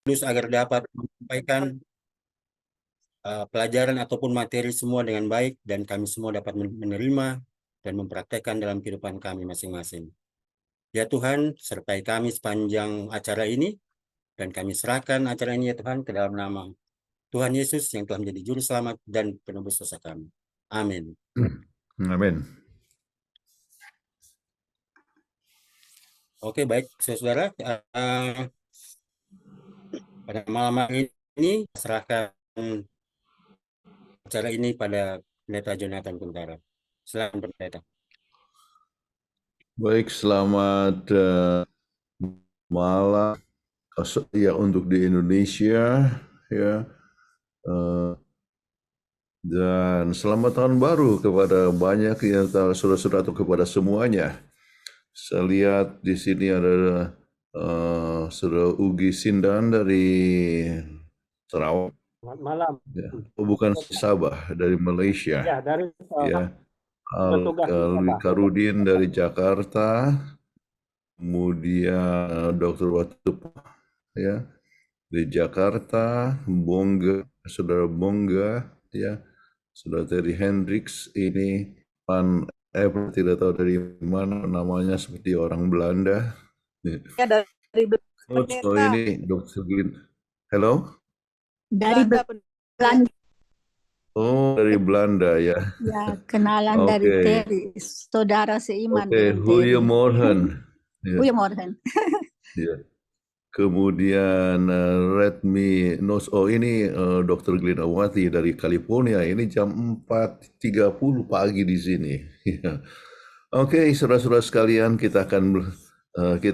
Kudus agar dapat menyampaikan pelajaran ataupun materi semua dengan baik dan kami semua dapat menerima dan mempraktekkan dalam kehidupan kami masing-masing. Ya Tuhan, sertai kami sepanjang acara ini dan kami serahkan acara ini ya Tuhan ke dalam nama Tuhan Yesus yang telah menjadi juru selamat dan penebus dosa kami. Amin. Amin. Oke, baik saudara, pada malam hari ini serahkan acara ini pada Pendeta Jonathan Kuntara. Silakan Pendeta. Baik, selamat malam ya untuk di Indonesia ya. Dan selamat tahun baru kepada banyak ya saudara-saudara atau kepada semuanya. Saya lihat di sini ada saudara Ugi Sindan dari Sarawak. Selamat malam. Ya. Oh, bukan Sabah, dari Malaysia. Ya, dari Ya. bertugas di Sabah. Karudin dari Jakarta. Kemudian Dr. Watup ya di Jakarta, saudara Bongga ya, saudara Terry Hendricks ini Pan Ever tidak tahu dari mana, namanya seperti orang Belanda. Ya, dari Belanda. Oh ini Dr. Glyn. Hello? Dari Belanda. Oh, dari Belanda ya. Ya, kenalan dari Terry, saudara seiman dengan Terry. Goedemorgen. Goedemorgen. Ya. Kemudian Redmi Nos, ini Dr. Glyn Awati dari California. Ini jam 4.30 pagi di sini. Oke, saudara-saudara sekalian, kita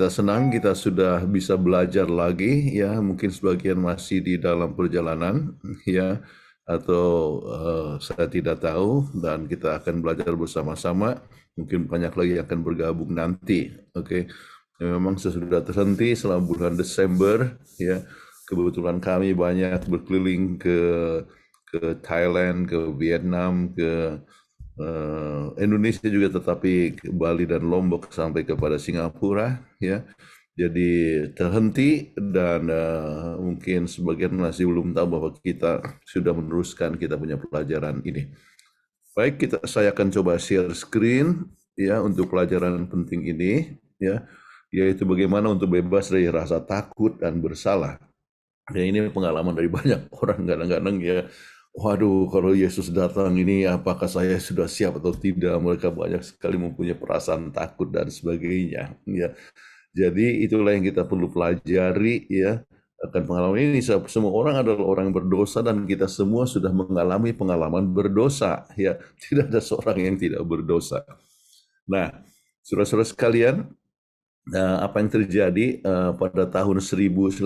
senang kita sudah bisa belajar lagi ya. Mungkin sebagian masih di dalam perjalanan ya, atau saya tidak tahu, dan kita akan belajar bersama-sama. Mungkin banyak lagi yang akan bergabung nanti. Oke. Memang sudah terhenti selama bulan Desember ya. Kebetulan kami banyak berkeliling ke Thailand, ke Vietnam, ke Indonesia juga, tetapi ke Bali dan Lombok sampai kepada Singapura ya. Jadi terhenti dan mungkin sebagian masih belum tahu bahwa kita sudah meneruskan kita punya pelajaran ini. Baik, saya akan coba share screen ya untuk pelajaran penting ini ya, yaitu bagaimana untuk bebas dari rasa takut dan bersalah. Dan ini pengalaman dari banyak orang kadang-kadang ya, waduh kalau Yesus datang ini apakah saya sudah siap atau tidak. Mereka banyak sekali mempunyai perasaan takut dan sebagainya ya. Jadi itulah yang kita perlu pelajari ya, akan pengalaman ini. Semua orang adalah orang berdosa dan kita semua sudah mengalami pengalaman berdosa ya. Tidak ada seorang yang tidak berdosa. Nah, saudara-saudara sekalian, apa yang terjadi pada tahun 1505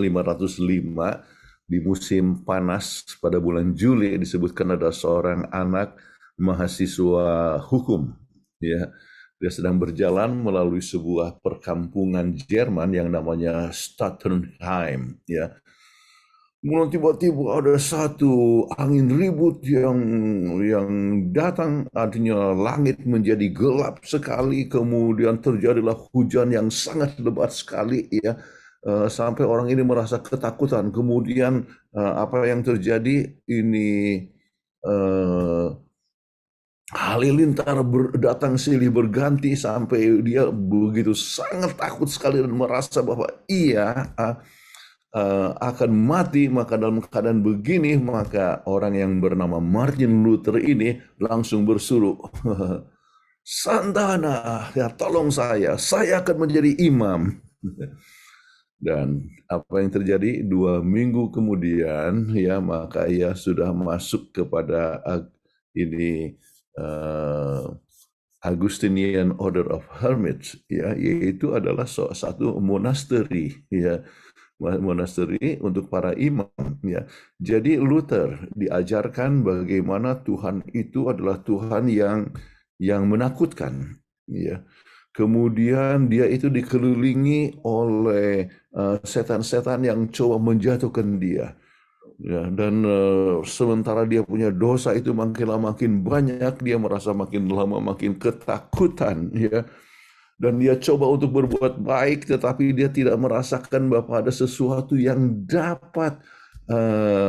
di musim panas pada bulan Juli, disebutkan ada seorang anak mahasiswa hukum ya, dia sedang berjalan melalui sebuah perkampungan Jerman yang namanya Stuttenheim ya. Kemudian tiba-tiba ada satu angin ribut yang datang, artinya langit menjadi gelap sekali, kemudian terjadilah hujan yang sangat lebat sekali ya, sampai orang ini merasa ketakutan. Kemudian apa yang terjadi ini, halilintar datang silih berganti sampai dia begitu sangat takut sekali dan merasa bahwa ia akan mati. Maka dalam keadaan begini, maka orang yang bernama Martin Luther ini langsung bersuruh, Santana, ya tolong saya akan menjadi imam. Dan apa yang terjadi 2 minggu kemudian ya, maka ia sudah masuk kepada ini Augustinian Order of Hermits ya, yaitu adalah satu monasteri ya, monasteri untuk para imam ya. Jadi Luther diajarkan bagaimana Tuhan itu adalah Tuhan yang menakutkan ya. Kemudian dia itu dikelilingi oleh setan-setan yang coba menjatuhkan dia ya, dan sementara dia punya dosa itu makin lama makin banyak, dia merasa makin lama makin ketakutan ya. dan dia coba untuk berbuat baik, tetapi dia tidak merasakan bahwa ada sesuatu yang dapat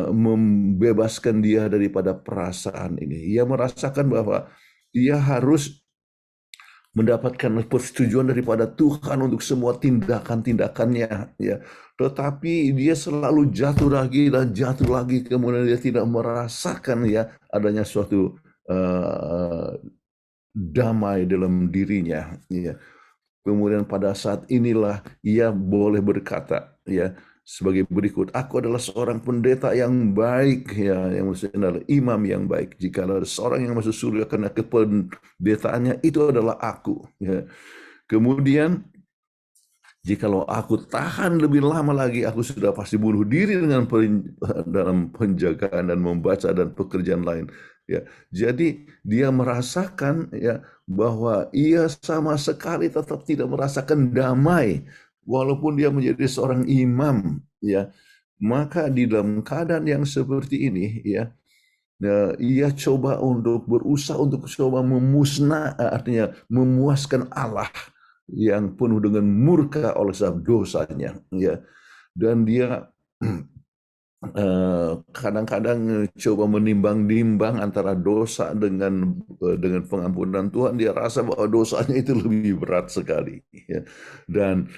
membebaskan dia daripada perasaan ini. Ia merasakan bahwa ia harus mendapatkan persetujuan daripada Tuhan untuk semua tindakan-tindakannya, ya. Tetapi dia selalu jatuh lagi dan jatuh lagi, kemudian dia tidak merasakan ya adanya suatu damai dalam dirinya, ya. Kemudian pada saat inilah ia boleh berkata, ya, sebagai berikut, aku adalah seorang pendeta yang baik, ya, yang maksudnya adalah imam yang baik. Jika ada seorang yang masuk surga karena kependetaannya, itu adalah aku, ya. Kemudian jikalau aku tahan lebih lama lagi, aku sudah pasti bunuh diri dengan dalam penjagaan dan membaca dan pekerjaan lain. Ya, jadi dia merasakan ya bahwa ia sama sekali tetap tidak merasakan damai, walaupun dia menjadi seorang imam. Ya, maka di dalam keadaan yang seperti ini, ya, ia coba untuk berusaha untuk coba artinya memuaskan Allah yang penuh dengan murka oleh sebab dosanya, ya. Dan dia kadang-kadang coba menimbang-nimbang antara dosa dengan pengampunan Tuhan. Dia rasa bahwa dosanya itu lebih berat sekali, ya. Dan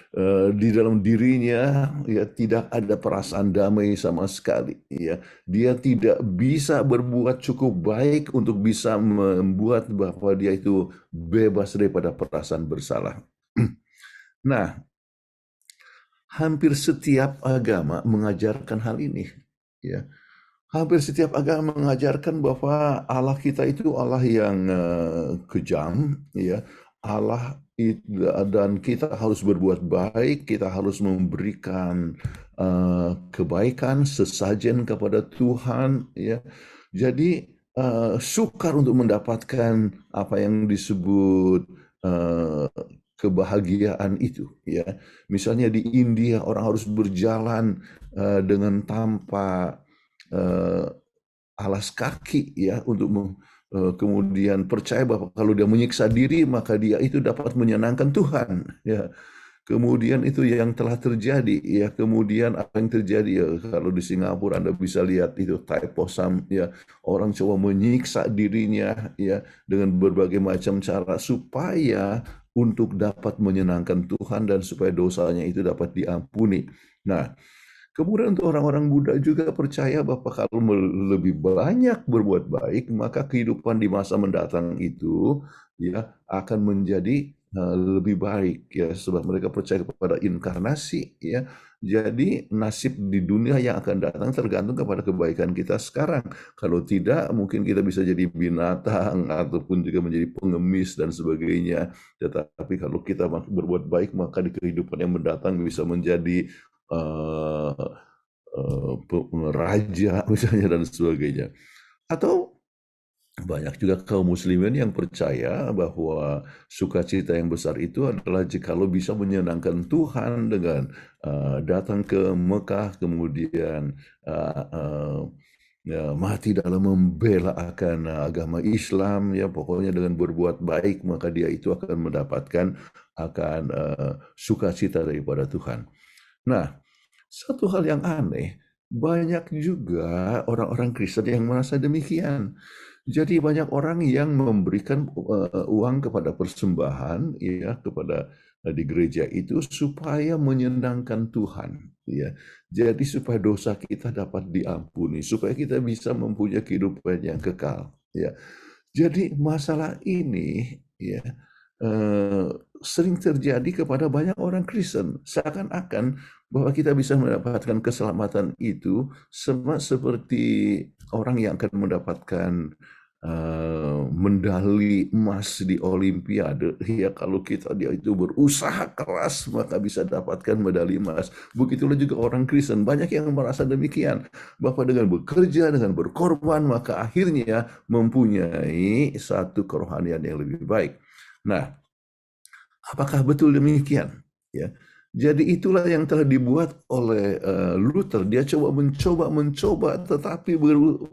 di dalam dirinya ya tidak ada perasaan damai sama sekali, ya. Dia tidak bisa berbuat cukup baik untuk bisa membuat bahwa dia itu bebas daripada perasaan bersalah. Nah, hampir setiap agama mengajarkan hal ini, ya. Hampir setiap agama mengajarkan bahwa Allah kita itu Allah yang kejam, ya. Allah dan kita harus berbuat baik, kita harus memberikan kebaikan, sesajen kepada Tuhan, ya. Jadi sukar untuk mendapatkan apa yang disebut kebahagiaan itu, ya. Misalnya di India orang harus berjalan dengan tanpa alas kaki, ya, untuk kemudian percaya bahwa kalau dia menyiksa diri maka dia itu dapat menyenangkan Tuhan, ya. Kemudian itu yang telah terjadi, ya. Kemudian apa yang terjadi, ya, kalau di Singapura Anda bisa lihat itu Thai Posam, ya, orang coba menyiksa dirinya, ya, dengan berbagai macam cara supaya untuk dapat menyenangkan Tuhan dan supaya dosanya itu dapat diampuni. Nah, kemudian untuk orang-orang Buddha juga percaya bahwa kalau lebih banyak berbuat baik, maka kehidupan di masa mendatang itu ya akan menjadi lebih baik, ya, sebab mereka percaya kepada inkarnasi, ya. Jadi nasib di dunia yang akan datang tergantung kepada kebaikan kita sekarang. Kalau tidak, mungkin kita bisa jadi binatang ataupun juga menjadi pengemis dan sebagainya. Tetapi kalau kita berbuat baik, maka di kehidupan yang mendatang bisa menjadi raja misalnya dan sebagainya. Atau banyak juga kaum muslimin yang percaya bahwa sukacita yang besar itu adalah jikalau bisa menyenangkan Tuhan dengan datang ke Mekah, kemudian mati dalam membela akan agama Islam, ya, pokoknya dengan berbuat baik maka dia itu akan mendapatkan akan sukacita daripada Tuhan. Nah, satu hal yang aneh, banyak juga orang-orang Kristen yang merasa demikian. Jadi banyak orang yang memberikan uang kepada persembahan, ya, kepada di gereja itu supaya menyenangkan Tuhan, ya. Jadi supaya dosa kita dapat diampuni, supaya kita bisa mempunyai kehidupan yang kekal, ya. Jadi masalah ini, ya, sering terjadi kepada banyak orang Kristen, seakan-akan bahwa kita bisa mendapatkan keselamatan itu sama seperti orang yang akan mendapatkan medali emas di Olimpiade, ya, kalau dia itu berusaha keras maka bisa dapatkan medali emas. Begitulah juga orang Kristen, banyak yang merasa demikian, bahwa dengan bekerja, dengan berkorban maka akhirnya mempunyai satu kerohanian yang lebih baik. Nah, apakah betul demikian? Ya, Jadi itulah yang telah dibuat oleh Luther. Dia mencoba, tetapi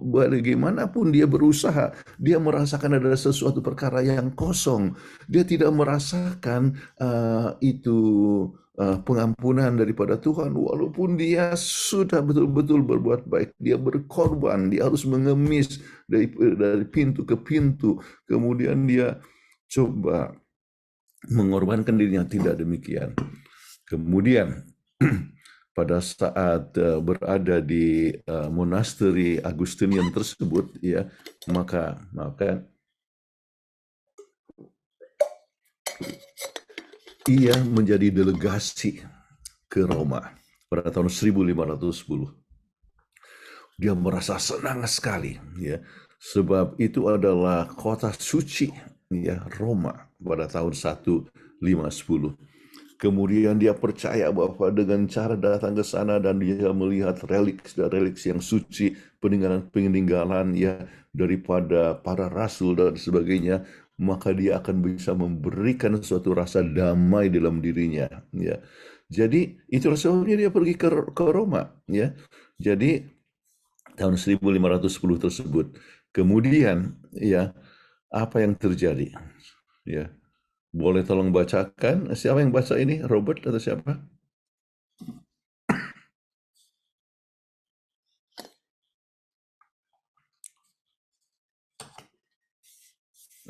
bagaimanapun dia berusaha, dia merasakan ada sesuatu perkara yang kosong. Dia tidak merasakan itu pengampunan daripada Tuhan, walaupun dia sudah betul-betul berbuat baik. Dia berkorban, dia harus mengemis dari pintu ke pintu. Kemudian dia coba mengorbankan dirinya. Tidak demikian. Kemudian pada saat berada di monasteri Agustinian tersebut, ya, maka ia menjadi delegasi ke Roma pada tahun 1510. Dia merasa senang sekali, ya, sebab itu adalah kota suci, ya, Roma pada tahun 1510. Kemudian dia percaya bahwa dengan cara datang ke sana dan dia melihat reliks yang suci, peninggalan-peninggalan ya daripada para rasul dan sebagainya, maka dia akan bisa memberikan suatu rasa damai dalam dirinya. Ya, jadi itulah sebabnya dia pergi ke Roma. Ya, jadi tahun 1510 tersebut. Kemudian ya apa yang terjadi? Ya. Boleh tolong bacakan? Siapa yang baca ini? Robert atau siapa?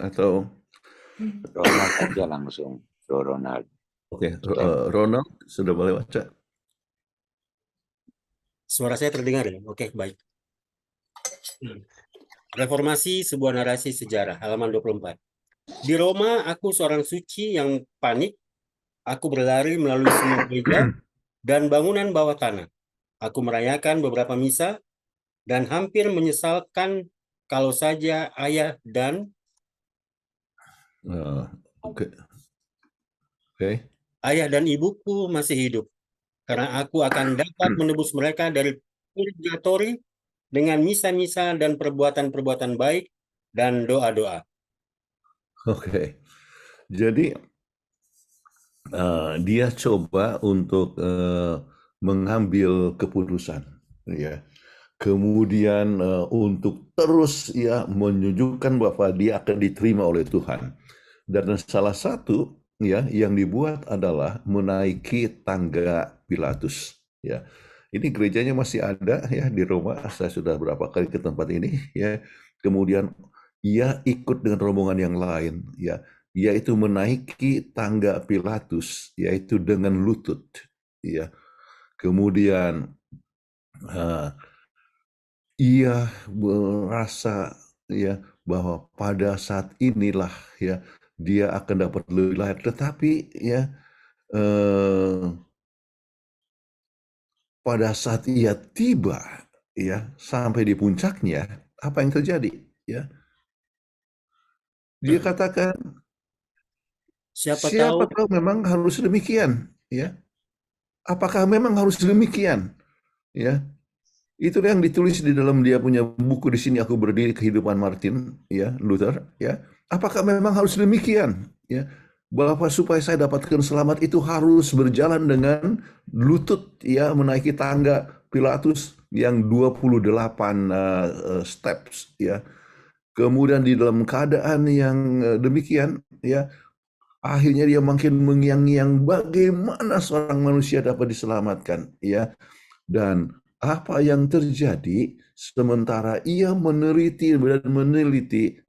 Atau Ronald aja langsung. Ronald. Oke, Ronald sudah boleh baca. Suara saya terdengar ya? Oke, baik. Reformasi, sebuah narasi sejarah, halaman 24. Di Roma, aku seorang suci yang panik. Aku berlari melalui semua gereja dan bangunan bawah tanah. Aku merayakan beberapa misa dan hampir menyesalkan kalau saja ayah dan ayah dan ibuku masih hidup, karena aku akan dapat menebus mereka dari purgatori dengan misa-misa dan perbuatan-perbuatan baik dan doa-doa. Oke. Jadi dia coba untuk mengambil keputusan, ya. Kemudian untuk terus ya menunjukkan bahwa dia akan diterima oleh Tuhan. Dan salah satu ya yang dibuat adalah menaiki tangga Pilatus. Ya, ini gerejanya masih ada ya di Roma. Saya sudah berapa kali ke tempat ini ya. Kemudian ia ikut dengan rombongan yang lain ya, yaitu menaiki tangga Pilatus, yaitu dengan lutut. Ya, kemudian ia merasa ya bahwa pada saat inilah ya dia akan dapat lebih layak, tetapi ya pada saat ia tiba ya sampai di puncaknya, apa yang terjadi ya? Dia katakan siapa tahu memang harus demikian ya. Apakah memang harus demikian ya? Itu yang ditulis di dalam dia punya buku di sini, Aku Berdiri, Kehidupan Martin ya, Luther ya. Apakah memang harus demikian ya? Bahwa supaya saya dapatkan selamat itu harus berjalan dengan lutut ya, menaiki tangga Pilatus yang 28 steps ya. Kemudian di dalam keadaan yang demikian ya, akhirnya dia makin mengiang-ngiang bagaimana seorang manusia dapat diselamatkan ya. Dan apa yang terjadi sementara ia meneliti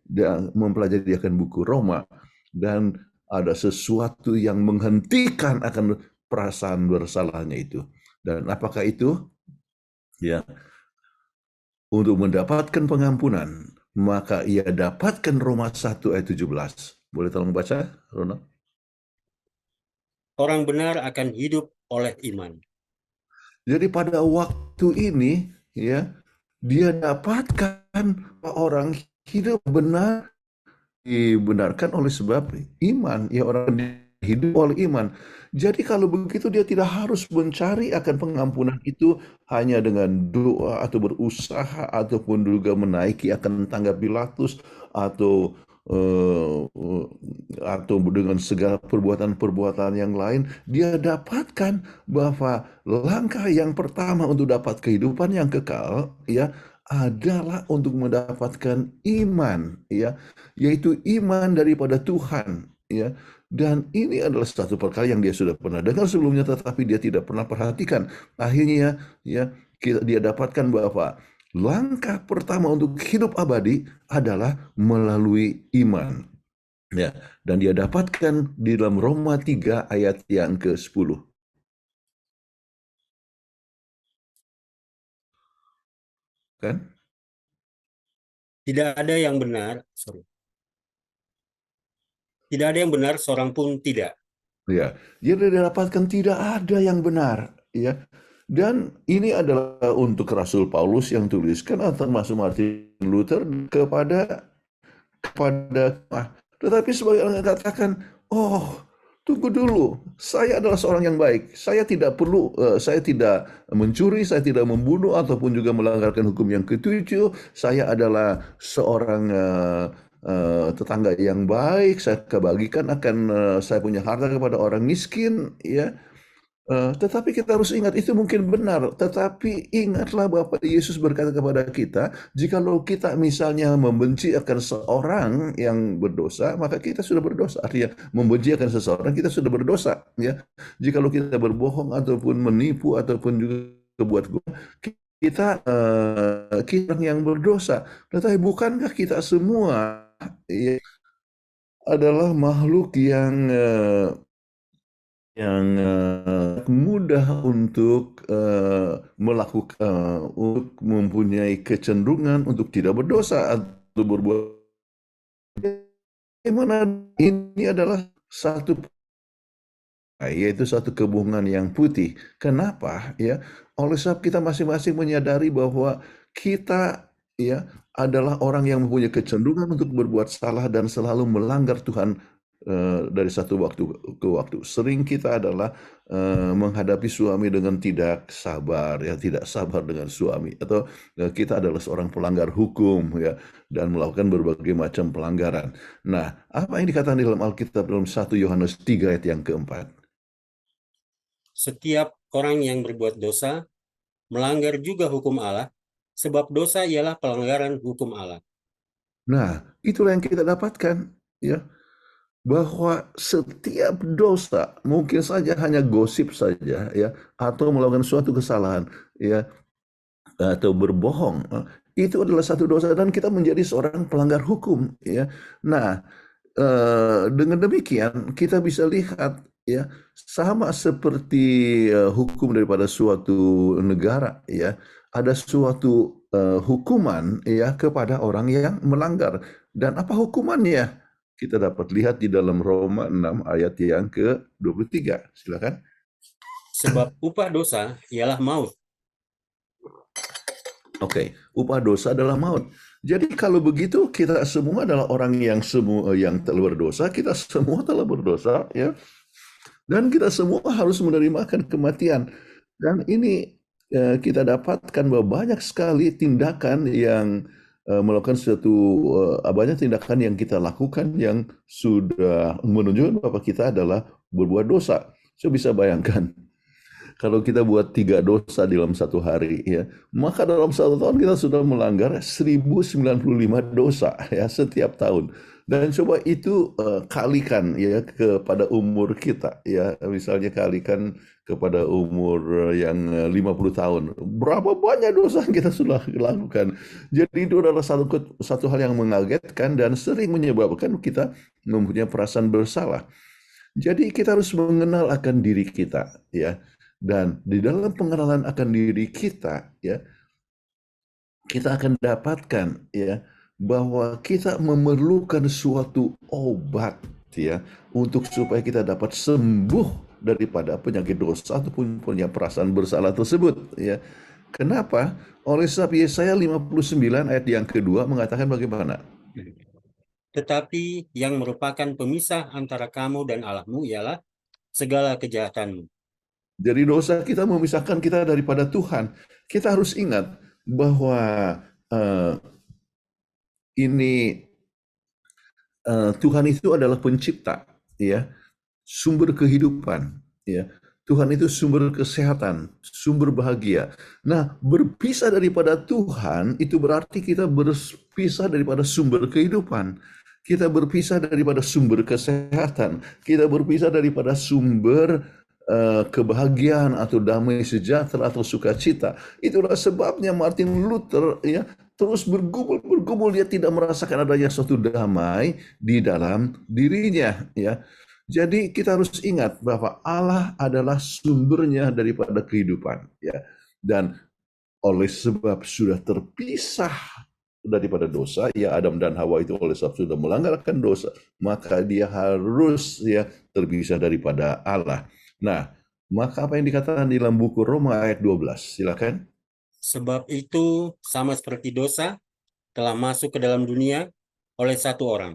dan mempelajari akan buku Roma, dan ada sesuatu yang menghentikan akan perasaan bersalahnya itu. Dan apakah itu? Ya, untuk mendapatkan pengampunan, maka ia dapatkan Roma 1 ayat 17. Boleh tolong baca, Ronald? Orang benar akan hidup oleh iman. Jadi pada waktu ini ya dia dapatkan orang hidup benar dibenarkan oleh sebab iman, ya, orang hidup oleh iman. Jadi kalau begitu dia tidak harus mencari akan pengampunan itu hanya dengan doa atau berusaha ataupun juga menaiki akan tangga Pilatus atau atau dengan segala perbuatan-perbuatan yang lain, dia dapatkan bahwa langkah yang pertama untuk dapat kehidupan yang kekal, ya, adalah untuk mendapatkan iman, ya, yaitu iman daripada Tuhan, ya. Dan ini adalah satu perkara yang dia sudah pernah dengar sebelumnya, tetapi dia tidak pernah perhatikan. Akhirnya, ya, dia dapatkan bahwa langkah pertama untuk hidup abadi adalah melalui iman. Ya, dan dia dapatkan di dalam Roma 3 ayat yang ke-10. Kan? Tidak ada yang benar, tidak ada yang benar, seorang pun tidak. Ya, jadi dia dapatkan tidak ada yang benar, ya. Dan ini adalah untuk Rasul Paulus yang tuliskan, atau termasuk Martin Luther kepada tetapi sebagai orang yang katakan, oh, tunggu dulu, saya adalah seorang yang baik, saya tidak perlu, saya tidak mencuri, saya tidak membunuh ataupun juga melanggarkan hukum yang ketujuh, saya adalah seorang tetangga yang baik, saya kebagikan akan saya punya harta kepada orang miskin, ya. Tetapi kita harus ingat itu mungkin benar, tetapi ingatlah bahwa Yesus berkata kepada kita, jikalau kita misalnya membenci akan seorang yang berdosa, maka kita sudah berdosa. Artinya membenci akan seseorang, kita sudah berdosa, ya. Jikalau kita berbohong ataupun menipu ataupun juga berbuat guna, kita yang berdosa. Tetapi bukankah kita semua, ya, adalah makhluk yang mudah untuk melakukan, untuk mempunyai kecenderungan untuk tidak berdosa atau berbuat. Bagaimana ini adalah yaitu satu kebohongan yang putih. Kenapa? Ya, oleh sebab kita masing-masing menyadari bahwa kita, ya, adalah orang yang mempunyai kecenderungan untuk berbuat salah dan selalu melanggar Tuhan dari satu waktu ke waktu. Sering kita adalah menghadapi suami dengan tidak sabar, ya, tidak sabar dengan suami, atau kita adalah seorang pelanggar hukum, ya, dan melakukan berbagai macam pelanggaran. Nah, apa yang dikatakan di dalam Alkitab dalam 1 Yohanes 3 ayat yang keempat? Setiap orang yang berbuat dosa melanggar juga hukum Allah, sebab dosa ialah pelanggaran hukum Allah. Nah, itulah yang kita dapatkan, ya, bahwa setiap dosa mungkin saja hanya gosip saja, ya, atau melakukan suatu kesalahan, ya, atau berbohong, itu adalah satu dosa dan kita menjadi seorang pelanggar hukum, ya. Nah, dengan demikian kita bisa lihat, ya, sama seperti hukum daripada suatu negara, ya, ada suatu hukuman, ya, kepada orang yang melanggar. Dan apa hukumannya? Kita dapat lihat di dalam Roma 6 ayat yang ke-23. Silakan. Sebab upah dosa ialah maut. Oke, upah dosa adalah maut. Jadi kalau begitu kita semua adalah orang yang telah berdosa, kita semua telah berdosa, ya. Dan kita semua harus menerima akan kematian. Dan ini kita dapatkan bahwa banyak sekali tindakan yang melakukan banyak tindakan yang kita lakukan yang sudah menunjukkan bahwa kita adalah berbuat dosa. So bisa bayangkan, kalau kita buat 3 dosa dalam satu hari, ya, maka dalam satu tahun kita sudah melanggar 1095 dosa, ya, setiap tahun. Dan coba itu kalikan, ya, kepada umur kita, ya, misalnya kalikan kepada umur yang 50 tahun. Berapa banyak dosa yang kita sudah lakukan. Jadi itu adalah satu hal yang mengagetkan dan sering menyebabkan kita mempunyai perasaan bersalah. Jadi kita harus mengenal akan diri kita, ya. Dan di dalam pengenalan akan diri kita, ya, kita akan dapatkan, ya, bahwa kita memerlukan suatu obat, ya, untuk supaya kita dapat sembuh daripada penyakit dosa ataupun punya perasaan bersalah tersebut, ya. Kenapa? Oleh sebab Yesaya 59 ayat yang kedua mengatakan bagaimana? Tetapi yang merupakan pemisah antara kamu dan Allahmu ialah segala kejahatanmu. Jadi dosa kita memisahkan kita daripada Tuhan. Kita harus ingat bahwa ini Tuhan itu adalah pencipta, ya, sumber kehidupan, ya. Tuhan itu sumber kesehatan, sumber bahagia. Nah, berpisah daripada Tuhan itu berarti kita berpisah daripada sumber kehidupan. Kita berpisah daripada sumber kesehatan. Kita berpisah daripada sumber kebahagiaan atau damai sejahtera atau sukacita. Itulah sebabnya Martin Luther, ya, terus bergumul, dia tidak merasakan adanya suatu damai di dalam dirinya, ya. Jadi kita harus ingat bahwa Allah adalah sumbernya daripada kehidupan, ya. Dan oleh sebab sudah terpisah daripada dosa, ya, Adam dan Hawa itu oleh sebab sudah melanggarkan dosa, maka dia harus, ya, terpisah daripada Allah. Nah, maka apa yang dikatakan di dalam buku Roma ayat 12, silakan. Sebab itu sama seperti dosa telah masuk ke dalam dunia oleh satu orang,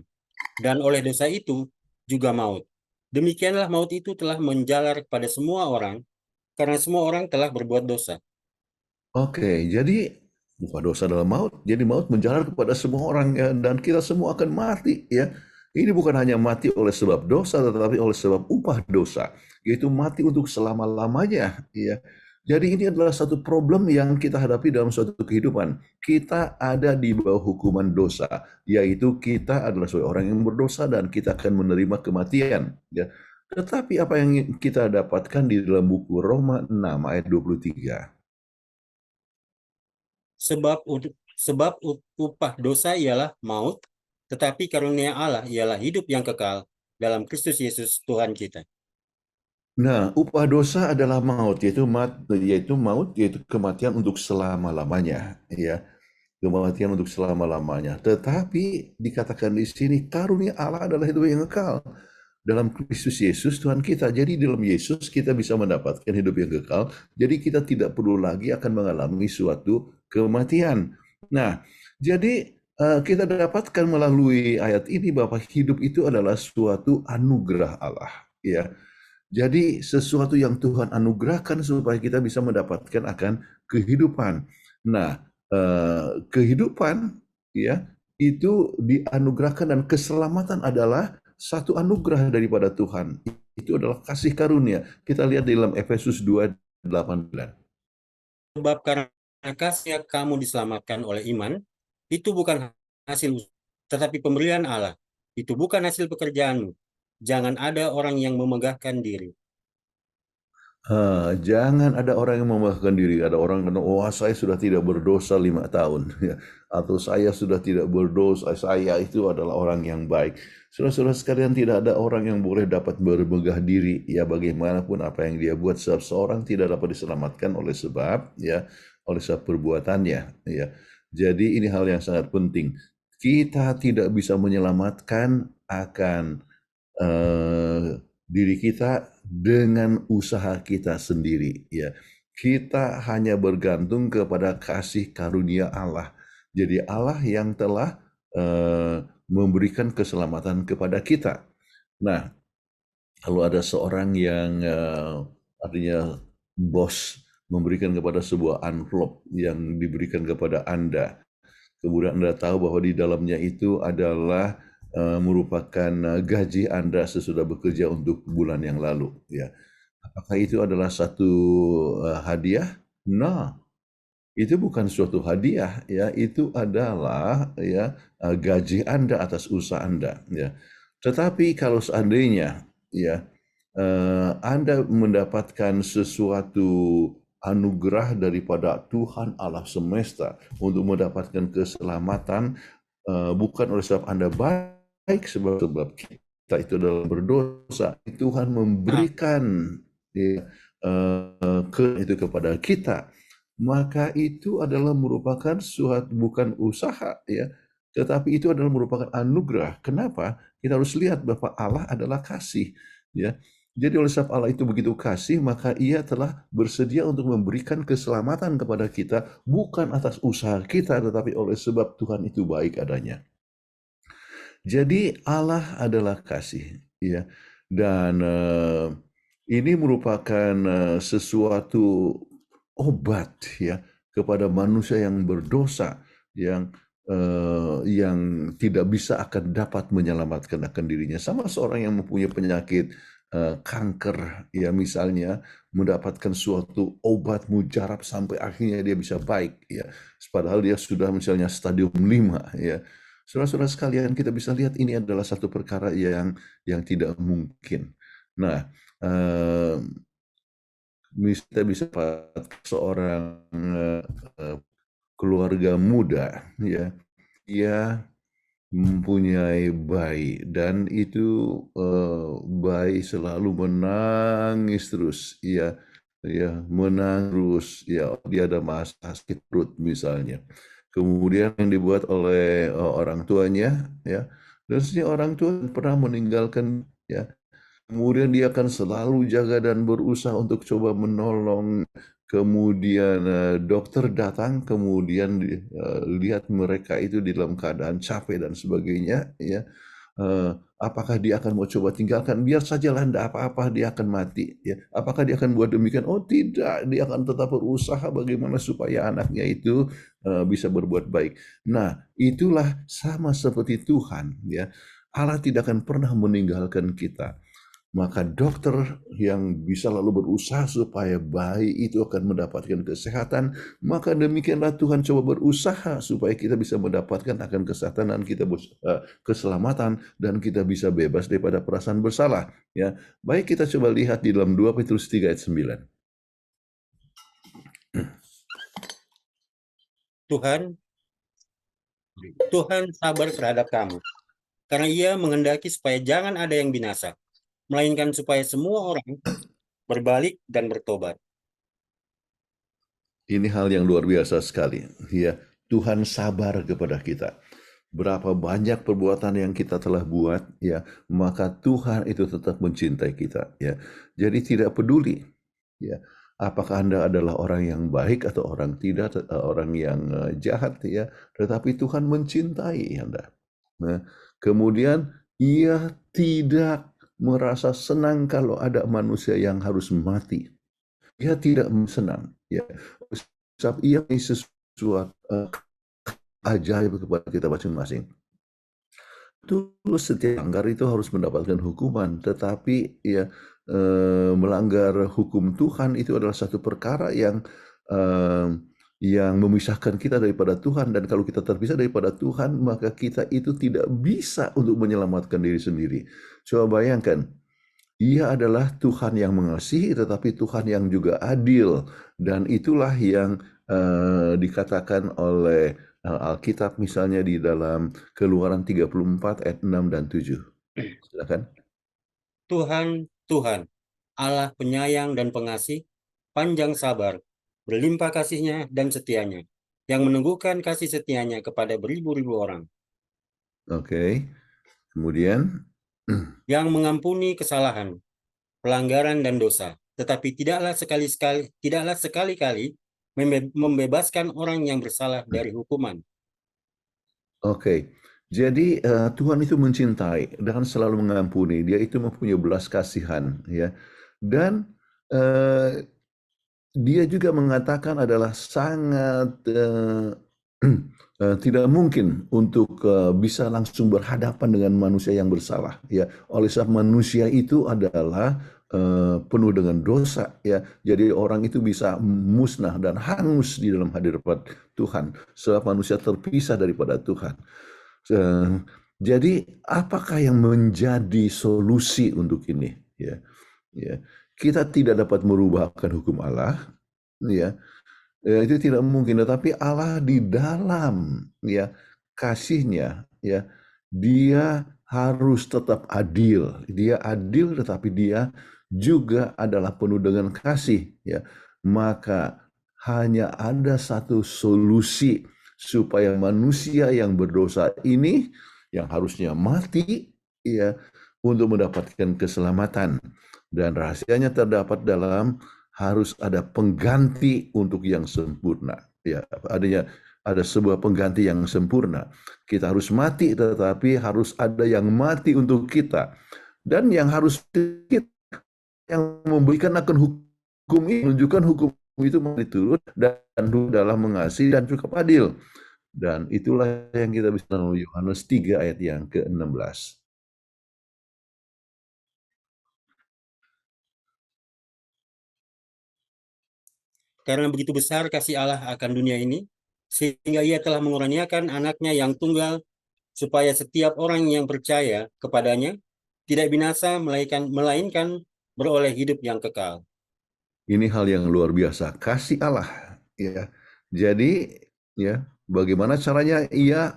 dan oleh dosa itu juga maut. Demikianlah maut itu telah menjalar kepada semua orang, karena semua orang telah berbuat dosa. Oke, jadi bukan dosa dalam maut, jadi maut menjalar kepada semua orang, ya, dan kita semua akan mati, ya. Ini bukan hanya mati oleh sebab dosa, tetapi oleh sebab upah dosa, yaitu mati untuk selama-lamanya, ya. Jadi ini adalah satu problem yang kita hadapi dalam suatu kehidupan. Kita ada di bawah hukuman dosa, yaitu kita adalah sebagai orang yang berdosa dan kita akan menerima kematian, ya. Tetapi apa yang kita dapatkan di dalam buku Roma 6 ayat 23? Sebab upah dosa ialah maut, tetapi karunia Allah ialah hidup yang kekal dalam Kristus Yesus Tuhan kita. Nah, upah dosa adalah maut, yaitu kematian untuk selama-lamanya, ya. Kematian untuk selama-lamanya. Tetapi dikatakan di sini karunia Allah adalah hidup yang kekal dalam Kristus Yesus Tuhan kita. Jadi dalam Yesus kita bisa mendapatkan hidup yang kekal. Jadi kita tidak perlu lagi akan mengalami suatu kematian. Nah, jadi kita dapatkan melalui ayat ini bahwa hidup itu adalah suatu anugerah Allah, ya. Jadi sesuatu yang Tuhan anugerahkan supaya kita bisa mendapatkan akan kehidupan. Nah, kehidupan, ya, itu dianugerahkan, dan keselamatan adalah satu anugerah daripada Tuhan. Itu adalah kasih karunia. Kita lihat di dalam Efesus 2:8. Sebab karena kasih kamu diselamatkan oleh iman, itu bukan hasil usaha, tetapi pemberian Allah. Itu bukan hasil pekerjaanmu. Jangan ada orang yang memegahkan diri. Jangan ada orang yang memegahkan diri. Ada orang yang kata, saya sudah tidak berdosa 5 tahun. Ya. Atau saya sudah tidak berdosa, saya itu adalah orang yang baik. Saudara-saudara sekalian, tidak ada orang yang boleh dapat bermegah diri. Ya, bagaimanapun apa yang dia buat, sebab seorang tidak dapat diselamatkan oleh sebab perbuatannya. Ya. Jadi ini hal yang sangat penting. Kita tidak bisa menyelamatkan akan diri kita dengan usaha kita sendiri, ya. Kita hanya bergantung kepada kasih karunia Allah. Jadi Allah yang telah memberikan keselamatan kepada kita. Nah, kalau ada seorang yang artinya bos memberikan kepada sebuah envelope yang diberikan kepada Anda, kemudian Anda tahu bahwa di dalamnya itu adalah merupakan gaji Anda sesudah bekerja untuk bulan yang lalu, ya. Apakah itu adalah satu hadiah? Nah, itu bukan suatu hadiah, ya. Itu adalah, ya, gaji Anda atas usaha Anda, ya. Tetapi kalau seandainya, ya, Anda mendapatkan sesuatu anugerah daripada Tuhan Allah semesta untuk mendapatkan keselamatan, bukan oleh sebab Anda baik, sebab kita itu adalah berdosa. Tuhan memberikan, ya, itu kepada kita, maka itu adalah merupakan suatu bukan usaha, ya, tetapi itu adalah merupakan anugerah. Kenapa? Kita harus lihat bahwa Allah adalah kasih, ya. Jadi oleh sebab Allah itu begitu kasih, maka Ia telah bersedia untuk memberikan keselamatan kepada kita, bukan atas usaha kita, tetapi oleh sebab Tuhan itu baik adanya. Jadi Allah adalah kasih, ya. Dan ini merupakan sesuatu obat, ya, kepada manusia yang berdosa, yang yang tidak bisa akan dapat menyelamatkan akan dirinya. Sama seorang yang mempunyai penyakit kanker, ya misalnya mendapatkan suatu obat mujarab sampai akhirnya dia bisa baik, ya. Padahal dia sudah misalnya stadium 5, ya. Saudara-saudara sekalian, kita bisa lihat ini adalah satu perkara yang tidak mungkin. Nah, kita bisa dapat seorang keluarga muda, ya, dia mempunyai bayi dan itu bayi selalu menangis terus, ya, menangis terus, ya, dia ada masalah sakit perut misalnya. Kemudian yang dibuat oleh orang tuanya, ya, dan si orang tua pernah meninggalkan, ya. Kemudian dia akan selalu jaga dan berusaha untuk coba menolong. Kemudian dokter datang, kemudian lihat mereka itu di dalam keadaan capek dan sebagainya, ya. Apakah dia akan mau coba tinggalkan? Biar sajalah, tidak apa-apa, dia akan mati, ya. Apakah dia akan buat demikian? Oh tidak, dia akan tetap berusaha bagaimana supaya anaknya itu bisa berbuat baik. Nah, itulah sama seperti Tuhan, ya. Allah tidak akan pernah meninggalkan kita. Maka dokter yang bisa lalu berusaha supaya bayi itu akan mendapatkan kesehatan, maka demikianlah Tuhan coba berusaha supaya kita bisa mendapatkan akan kesehatan dan kita keselamatan dan kita bisa bebas daripada perasaan bersalah, ya. Baik, kita coba lihat di dalam 2 Petrus 3 ayat 9. Tuhan sabar terhadap kamu, karena Ia menghendaki supaya jangan ada yang binasa, melainkan supaya semua orang berbalik dan bertobat. Ini hal yang luar biasa sekali, ya. Tuhan sabar kepada kita. Berapa banyak perbuatan yang kita telah buat, ya, maka Tuhan itu tetap mencintai kita, ya. Jadi tidak peduli, ya, apakah Anda adalah orang yang baik atau orang tidak, orang yang jahat, ya, tetapi Tuhan mencintai Anda. Nah, kemudian Ia tidak merasa senang kalau ada manusia yang harus mati. Ia tidak senang, ya. Sebab Ia sesuatu ajaib kepada kita masing-masing. Tulus setiap melanggar itu harus mendapatkan hukuman, tetapi ya melanggar hukum Tuhan itu adalah satu perkara yang memisahkan kita daripada Tuhan, dan kalau kita terpisah daripada Tuhan, maka kita itu tidak bisa untuk menyelamatkan diri sendiri. Coba bayangkan, Ia adalah Tuhan yang mengasihi, tetapi Tuhan yang juga adil, dan itulah yang dikatakan oleh Alkitab misalnya di dalam Keluaran 34 ayat 6 dan 7. Silakan. Tuhan, Allah penyayang dan pengasih, panjang sabar, berlimpah kasihnya dan setianya, yang meneguhkan kasih setianya kepada beribu-ribu orang. Oke. Kemudian yang mengampuni kesalahan, pelanggaran dan dosa, tetapi tidaklah sekali-kali membebaskan orang yang bersalah dari hukuman. Oke. Jadi Tuhan itu mencintai dan selalu mengampuni. Dia itu mempunyai belas kasihan, ya. Dan dia juga mengatakan adalah sangat tidak mungkin untuk bisa langsung berhadapan dengan manusia yang bersalah, ya. Oleh sebab manusia itu adalah penuh dengan dosa, ya. Jadi orang itu bisa musnah dan hangus di dalam hadirat Tuhan, sebab manusia terpisah daripada Tuhan. Jadi apakah yang menjadi solusi untuk ini, ya? Ya, kita tidak dapat merubahkan hukum Allah, ya. Itu tidak mungkin, tetapi Allah di dalam, ya, kasihnya, ya, Dia harus tetap adil. Dia adil, tetapi Dia juga adalah penuh dengan kasih, ya. Maka hanya ada satu solusi supaya manusia yang berdosa ini, yang harusnya mati, ya, untuk mendapatkan keselamatan. Dan rahasianya terdapat dalam harus ada pengganti untuk yang sempurna, ya. Ada sebuah pengganti yang sempurna. Kita harus mati, tetapi harus ada yang mati untuk kita, dan yang harus kita yang memberikan akan hukum ini, menunjukkan hukum itu diturut dan dalam mengasihi dan cukup adil. Dan itulah yang kita bisa dalam Yohanes 3 ayat yang ke-16. Karena begitu besar kasih Allah akan dunia ini, sehingga Ia telah mengurniakan anaknya yang tunggal, supaya setiap orang yang percaya kepadanya tidak binasa, melainkan beroleh hidup yang kekal. Ini hal yang luar biasa, kasih Allah, ya. Jadi, ya, bagaimana caranya Ia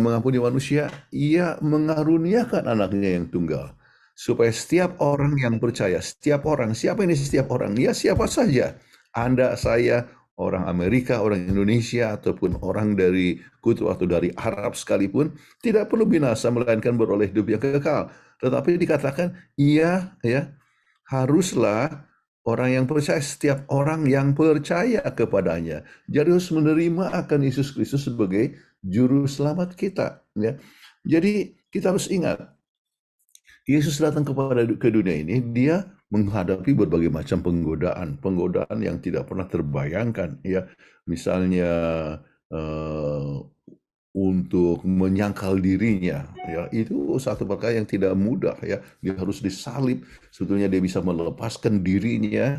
mengampuni manusia? Ia mengaruniakan anaknya yang tunggal, supaya setiap orang yang percaya, setiap orang, siapa ini setiap orang? Ya, siapa saja. Anda, saya, orang Amerika, orang Indonesia, ataupun orang dari Kutu atau dari Arab sekalipun, tidak perlu binasa, melainkan beroleh hidup yang kekal. Tetapi dikatakan, ia, ya, haruslah orang yang percaya, setiap orang yang percaya kepadanya. Jadi harus menerima akan Yesus Kristus sebagai juru selamat kita. Ya. Jadi kita harus ingat, Yesus datang ke dunia ini, dia menghadapi berbagai macam penggodaan yang tidak pernah terbayangkan. Ya, misalnya untuk menyangkal dirinya, ya itu satu perkara yang tidak mudah, ya dia harus disalib. Sebetulnya dia bisa melepaskan dirinya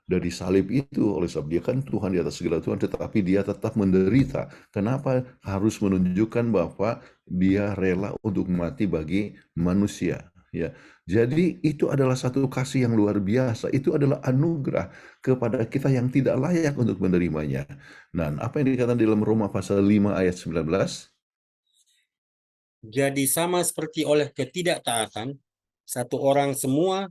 dari salib itu, oleh sebab dia kan Tuhan di atas segala Tuhan, tetapi dia tetap menderita. Kenapa? Harus menunjukkan bahwa dia rela untuk mati bagi manusia, ya. Jadi itu adalah satu kasih yang luar biasa, itu adalah anugerah kepada kita yang tidak layak untuk menerimanya. Nah, apa yang dikatakan di dalam Roma pasal 5 ayat 19? Jadi sama seperti oleh ketidaktaatan satu orang, semua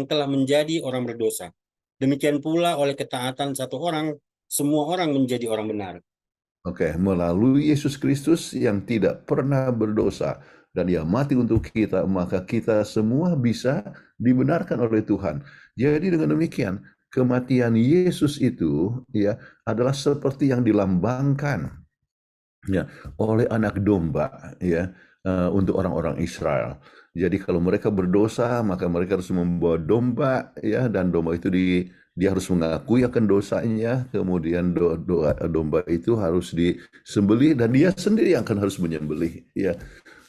telah menjadi orang berdosa. Demikian pula oleh ketaatan satu orang, semua orang menjadi orang benar. Oke, melalui Yesus Kristus yang tidak pernah berdosa dan Ia mati untuk kita, maka kita semua bisa dibenarkan oleh Tuhan. Jadi dengan demikian, kematian Yesus itu, ya, adalah seperti yang dilambangkan, ya, oleh anak domba, ya, untuk orang-orang Israel. Jadi kalau mereka berdosa, maka mereka harus membawa domba, ya, dan domba itu dia harus mengakui akan dosanya, kemudian domba itu harus disembelih, dan dia sendiri akan harus menyembelih, ya,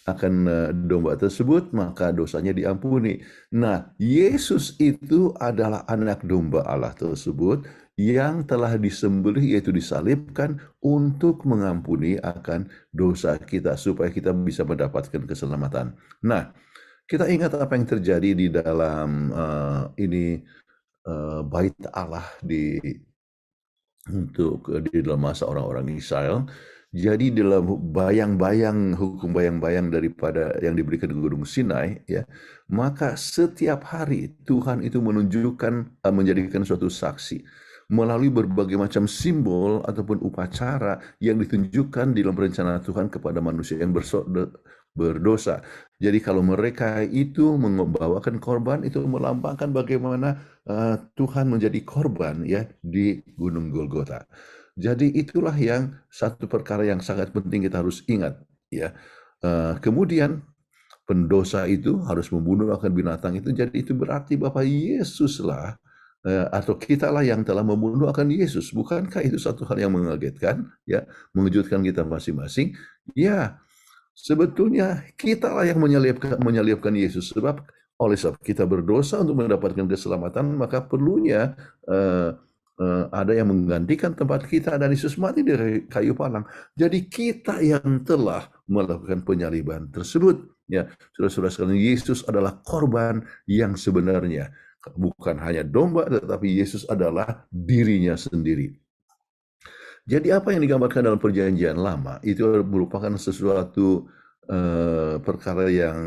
akan domba tersebut, maka dosanya diampuni. Nah, Yesus itu adalah anak domba Allah tersebut yang telah disembelih, yaitu disalibkan untuk mengampuni akan dosa kita, supaya kita bisa mendapatkan keselamatan. Nah, kita ingat apa yang terjadi di dalam bait Allah di dalam masa orang-orang Israel. Jadi dalam hukum bayang-bayang daripada yang diberikan di Gunung Sinai, ya, maka setiap hari Tuhan itu menjadikan suatu saksi melalui berbagai macam simbol ataupun upacara yang ditunjukkan di dalam rencana Tuhan kepada manusia yang berdosa. Jadi kalau mereka itu membawakan korban, itu melambangkan bagaimana Tuhan menjadi korban, ya, di Gunung Golgota. Jadi itulah yang satu perkara yang sangat penting kita harus ingat, ya. Kemudian pendosa itu harus membunuh akan binatang itu, jadi itu berarti bahwa Yesuslah atau kitalah yang telah membunuh akan Yesus. Bukankah itu satu hal yang mengagetkan, ya, mengejutkan kita masing-masing? Ya, sebetulnya kitalah yang menyalibkan Yesus, sebab oleh sebab kita berdosa untuk mendapatkan keselamatan, maka perlunya ada yang menggantikan tempat kita, dan Yesus mati dari kayu palang. Jadi kita yang telah melakukan penyaliban tersebut, ya, saudara-saudara sekalian, Yesus adalah korban yang sebenarnya. Bukan hanya domba, tetapi Yesus adalah dirinya sendiri. Jadi apa yang digambarkan dalam perjanjian lama itu merupakan sesuatu perkara yang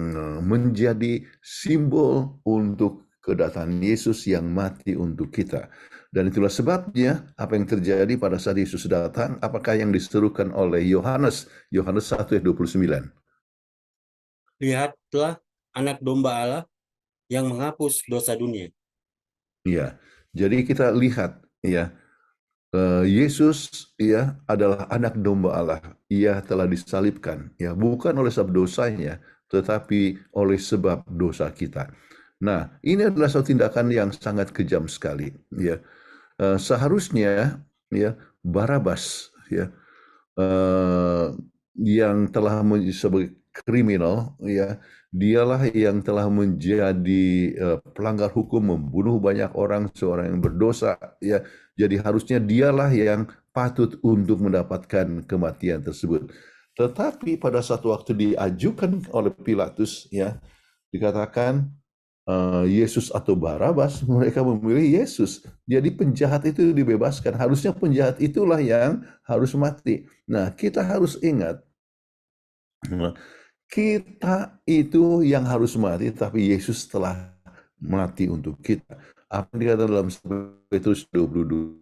menjadi simbol untuk kedatangan Yesus yang mati untuk kita. Dan itulah sebabnya apa yang terjadi pada saat Yesus datang, apakah yang diserukan oleh Yohanes 1 ayat 29. Lihatlah anak domba Allah yang menghapus dosa dunia. Ya, jadi kita lihat, ya, Yesus, ya, adalah anak domba Allah. Ia telah disalibkan, ya, bukan oleh sebab dosanya, tetapi oleh sebab dosa kita. Nah, ini adalah suatu tindakan yang sangat kejam sekali, ya. Seharusnya, ya, Barabas, ya, yang telah sebagai kriminal, ya, dialah yang telah menjadi pelanggar hukum, membunuh banyak orang, seorang yang berdosa, ya. Jadi harusnya dialah yang patut untuk mendapatkan kematian tersebut. Tetapi pada satu waktu diajukan oleh Pilatus, ya, dikatakan Yesus atau Barabas, mereka memilih Yesus. Jadi penjahat itu dibebaskan. Harusnya penjahat itulah yang harus mati. Nah, kita harus ingat, kita itu yang harus mati, tapi Yesus telah mati untuk kita. Apa yang dikatakan dalam 1 Petrus 22?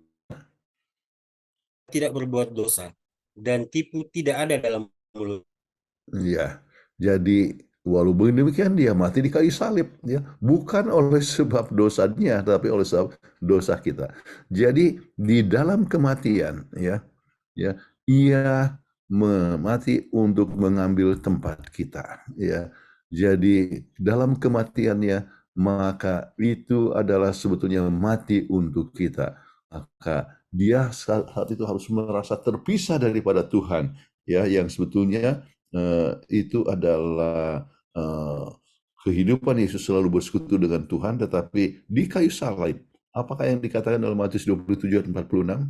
Tidak berbuat dosa, dan tipu tidak ada dalam mulut. Ya, jadi walaupun demikian dia mati di kayu salib, ya, bukan oleh sebab dosanya, tapi oleh sebab dosa kita. Jadi di dalam kematian, ya, ia mati untuk mengambil tempat kita, ya. Jadi dalam kematiannya, maka itu adalah sebetulnya mati untuk kita. Maka dia saat itu harus merasa terpisah daripada Tuhan, ya, yang sebetulnya itu adalah kehidupan Yesus selalu bersekutu dengan Tuhan, tetapi di kayu salib, apakah yang dikatakan dalam Matius 27 ayat 46?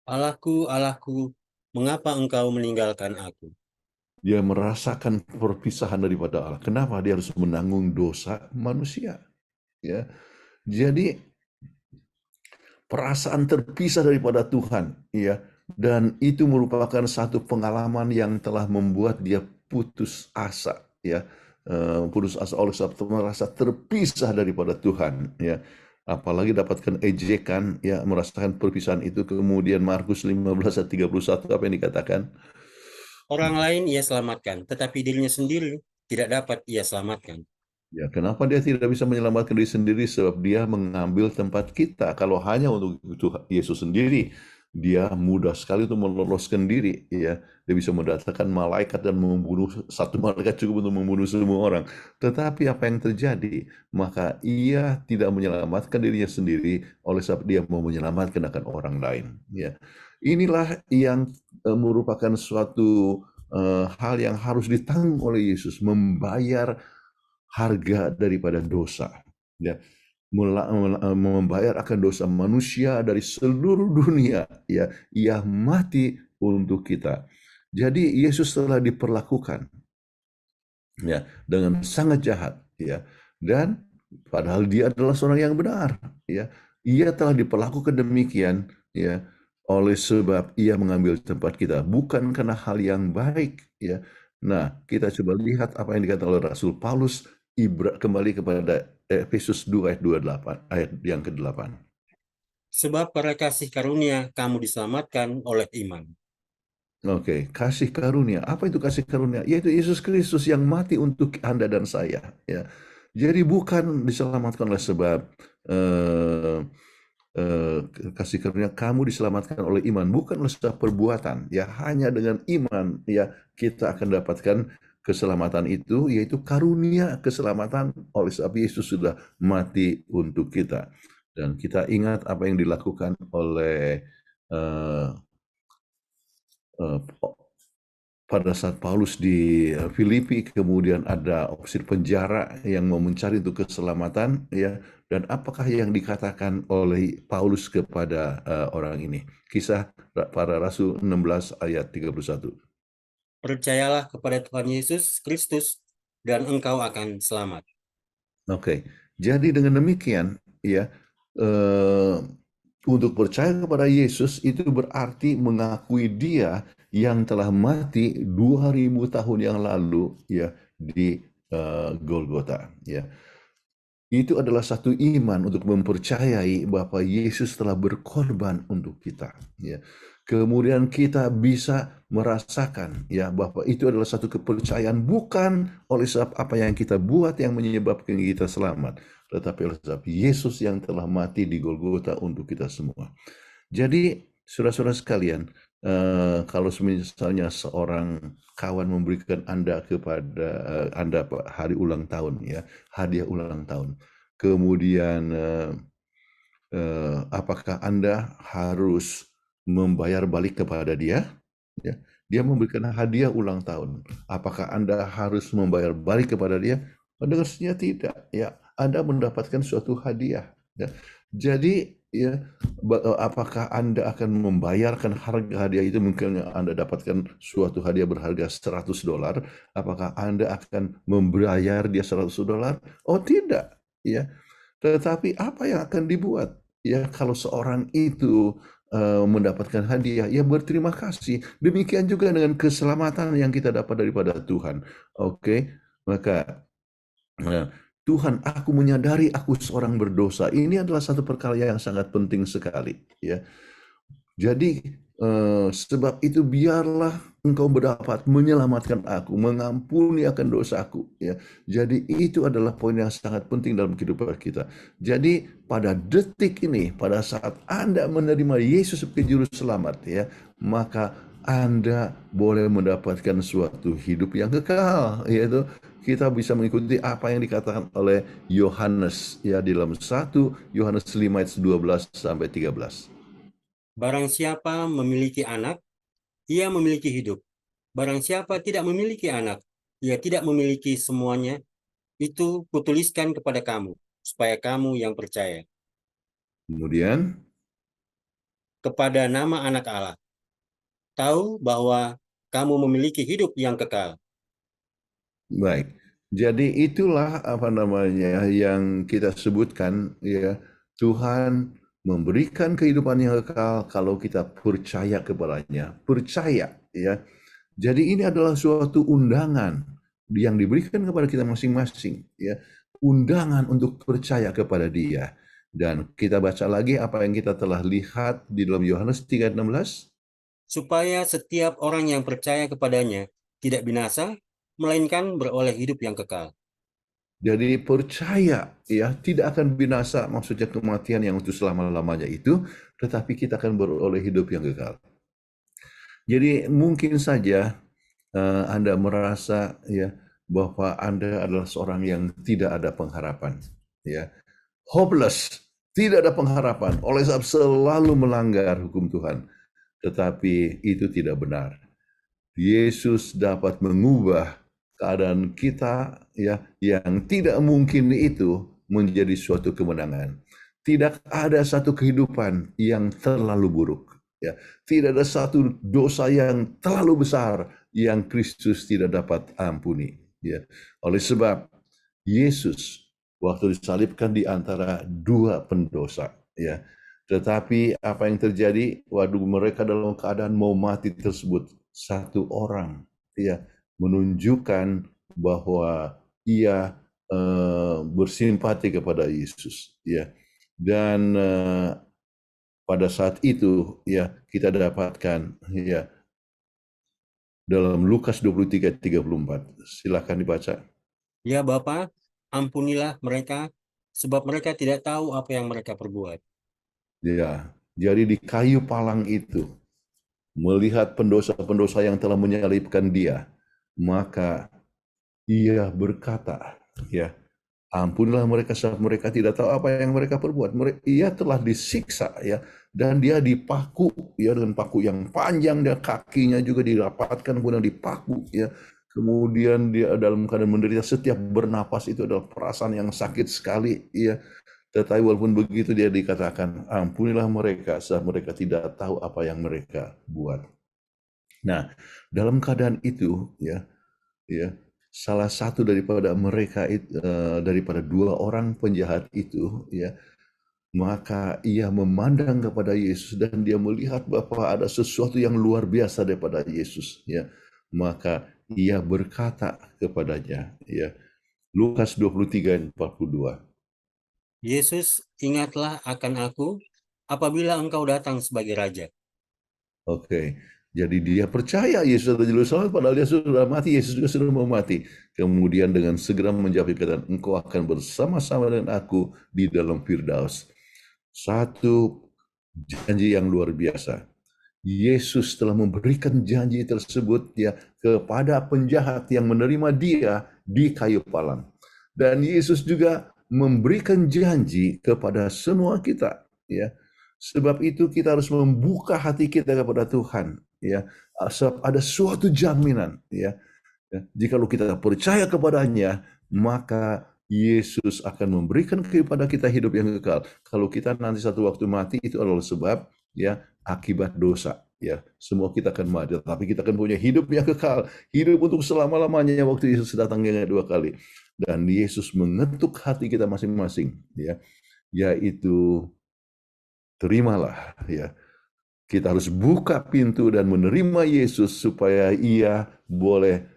Allahku, Allahku, mengapa engkau meninggalkan aku? Dia merasakan perpisahan daripada Allah. Kenapa? Dia harus menanggung dosa manusia. Ya, jadi perasaan terpisah daripada Tuhan, ya, dan itu merupakan satu pengalaman yang telah membuat dia putus asa, ya, putus asa oleh sebab merasa terpisah daripada Tuhan, ya. Apalagi dapatkan ejekan, ya, merasakan perpisahan itu. Kemudian Markus 15 ayat 31 apa yang dikatakan? Orang lain ia selamatkan, tetapi dirinya sendiri tidak dapat ia selamatkan. Ya, kenapa dia tidak bisa menyelamatkan diri sendiri? Sebab dia mengambil tempat kita. Kalau hanya untuk Yesus sendiri, dia mudah sekali untuk meloloskan diri. Ya, dia bisa mendatangkan malaikat dan membunuh satu malaikat cukup untuk membunuh semua orang. Tetapi apa yang terjadi? Maka ia tidak menyelamatkan dirinya sendiri, oleh sebab dia mau menyelamatkan akan orang lain. Ya, inilah yang merupakan suatu hal yang harus ditanggung oleh Yesus, membayar harga daripada dosa, ya, membayar akan dosa manusia dari seluruh dunia, ya, ia mati untuk kita. Jadi Yesus telah diperlakukan, ya, dengan sangat jahat, ya, dan padahal dia adalah seorang yang benar, ya, ia telah diperlakukan demikian, ya, oleh sebab ia mengambil tempat kita, bukan karena hal yang baik, ya. Nah, kita coba lihat apa yang dikatakan oleh Rasul Paulus kembali kepada Efesus 2 ayat 28, ayat yang ke-8. Sebab pada kasih karunia kamu diselamatkan oleh iman. Oke, kasih karunia. Apa itu kasih karunia? Yaitu Yesus Kristus yang mati untuk Anda dan saya, ya. Jadi bukan diselamatkan oleh sebab kasih karunia, kamu diselamatkan oleh iman, bukan oleh sebab perbuatan, ya. Hanya dengan iman, ya, kita akan dapatkan keselamatan itu, yaitu karunia keselamatan oleh sebab Yesus sudah mati untuk kita. Dan kita ingat apa yang dilakukan oleh pada saat Paulus di Filipi, kemudian ada opsi penjara yang mau mencari untuk keselamatan, ya. Dan apakah yang dikatakan oleh Paulus kepada orang ini? Kisah para Rasul 16 ayat 31. Percayalah kepada Tuhan Yesus Kristus dan engkau akan selamat. Oke, jadi dengan demikian, ya, untuk percaya kepada Yesus itu berarti mengakui Dia yang telah mati 2000 tahun yang lalu, ya, di Golgota, ya. Itu adalah satu iman untuk mempercayai bahwa Yesus telah berkorban untuk kita, ya. Kemudian kita bisa merasakan, ya, bahwa itu adalah satu kepercayaan bukan oleh sebab apa yang kita buat yang menyebabkan kita selamat, tetapi oleh sebab Yesus yang telah mati di Golgota untuk kita semua. Jadi saudara-saudara sekalian, kalau misalnya seorang kawan memberikan Anda kepada Anda hari ulang tahun, ya, hadiah ulang tahun, kemudian apakah Anda harus membayar balik kepada dia? Ya, dia memberikan hadiah ulang tahun. Apakah Anda harus membayar balik kepada dia? Dengarnya tidak. Ya, Anda mendapatkan suatu hadiah. Ya. Jadi, ya, apakah Anda akan membayarkan harga hadiah itu? Mungkin Anda dapatkan suatu hadiah berharga $100. Apakah Anda akan membayar dia $100? Oh, tidak. Ya. Tetapi apa yang akan dibuat? Ya, kalau seorang itu mendapatkan hadiah, ya berterima kasih. Demikian juga dengan keselamatan yang kita dapat daripada Tuhan. Oke, maka Tuhan, aku menyadari aku seorang berdosa. Ini adalah satu perkara yang sangat penting sekali. Ya, jadi sebab itu biarlah Engkau berdapat menyelamatkan aku, mengampuni akan dosaku. Ya, jadi itu adalah poin yang sangat penting dalam kehidupan kita. Jadi pada detik ini, pada saat Anda menerima Yesus sebagai juru selamat, ya, maka Anda boleh mendapatkan suatu hidup yang kekal, yaitu kita bisa mengikuti apa yang dikatakan oleh Yohanes, ya, di dalam 1 Yohanes 5 ayat 12 sampai 13. Barang siapa memiliki anak, ia memiliki hidup. Barang siapa tidak memiliki anak, ia tidak memiliki semuanya. Itu kutuliskan kepada kamu, supaya kamu yang percaya Kemudian, kepada nama anak Allah, tahu bahwa kamu memiliki hidup yang kekal. baik. Jadi itulah apa namanya yang kita sebutkan, ya, Tuhan memberikan kehidupan yang kekal kalau kita percaya kepadanya. Percaya, ya. Jadi ini adalah suatu undangan yang diberikan kepada kita masing-masing, ya. Undangan untuk percaya kepada Dia. Dan kita baca lagi apa yang kita telah lihat di dalam Yohanes 3:16. Supaya setiap orang yang percaya kepadanya tidak binasa, melainkan beroleh hidup yang kekal. Jadi percaya, ya, tidak akan binasa, maksudnya kematian yang untuk selama-lamanya itu, tetapi kita akan beroleh hidup yang kekal. Jadi mungkin saja Anda merasa, ya, bahwa Anda adalah seorang yang tidak ada pengharapan, ya, hopeless, tidak ada pengharapan, oleh sebab selalu melanggar hukum Tuhan. Tetapi itu tidak benar. Yesus dapat mengubah keadaan kita, ya, yang tidak mungkin itu menjadi suatu kemenangan. Tidak ada satu kehidupan yang terlalu buruk, ya. Tidak ada satu dosa yang terlalu besar yang Kristus tidak dapat ampuni, ya. Oleh sebab Yesus waktu disalibkan di antara dua pendosa, ya. Tetapi apa yang terjadi waktu mereka dalam keadaan mau mati tersebut, satu orang, ya, menunjukkan bahwa ia bersimpati kepada Yesus, ya. Dan pada saat itu, ya, kita dapatkan, ya, dalam Lukas 23:34. Silakan dibaca. Ya Bapa, ampunilah mereka, sebab mereka tidak tahu apa yang mereka perbuat. Ya, jadi di kayu palang itu, melihat pendosa-pendosa yang telah menyalibkan dia, maka ia berkata, ya, ampunilah mereka sebab mereka tidak tahu apa yang mereka perbuat. Ia telah disiksa, ya, dan dia dipaku, ya, dengan paku yang panjang, dan kakinya juga dirapatkan kemudian dipaku, ya. Kemudian dia dalam keadaan menderita, setiap bernapas itu adalah perasaan yang sakit sekali, ya. Tetapi walaupun begitu dia dikatakan, ampunilah mereka sebab mereka tidak tahu apa yang mereka buat. Nah, dalam keadaan itu, ya, salah satu daripada mereka daripada dua orang penjahat itu, ya, maka ia memandang kepada Yesus dan dia melihat bahwa ada sesuatu yang luar biasa daripada Yesus, ya. Maka ia berkata kepadanya, ya, Lukas 23:42. Yesus, ingatlah akan aku apabila engkau datang sebagai Raja. Oke, jadi dia percaya Yesus adalah juru selamat, padahal dia sudah mati, Yesus juga sudah mau mati. Kemudian dengan segera menjawab perkataan, engkau akan bersama-sama dengan aku di dalam Firdaus. Satu janji yang luar biasa. Yesus telah memberikan janji tersebut, ya, kepada penjahat yang menerima dia di kayu palang. Dan Yesus juga memberikan janji kepada semua kita, ya. Sebab itu kita harus membuka hati kita kepada Tuhan, ya. Sebab ada suatu jaminan, ya. Jikalau kita percaya kepadanya, maka Yesus akan memberikan kepada kita hidup yang kekal. Kalau kita nanti satu waktu mati, itu adalah sebab, ya, akibat dosa. Ya, semua kita akan mati, tapi kita akan punya hidup yang kekal, hidup untuk selama-lamanya waktu Yesus datang yang kedua kali. Dan Yesus mengetuk hati kita masing-masing, ya, yaitu terimalah, ya. Kita harus buka pintu dan menerima Yesus supaya Ia boleh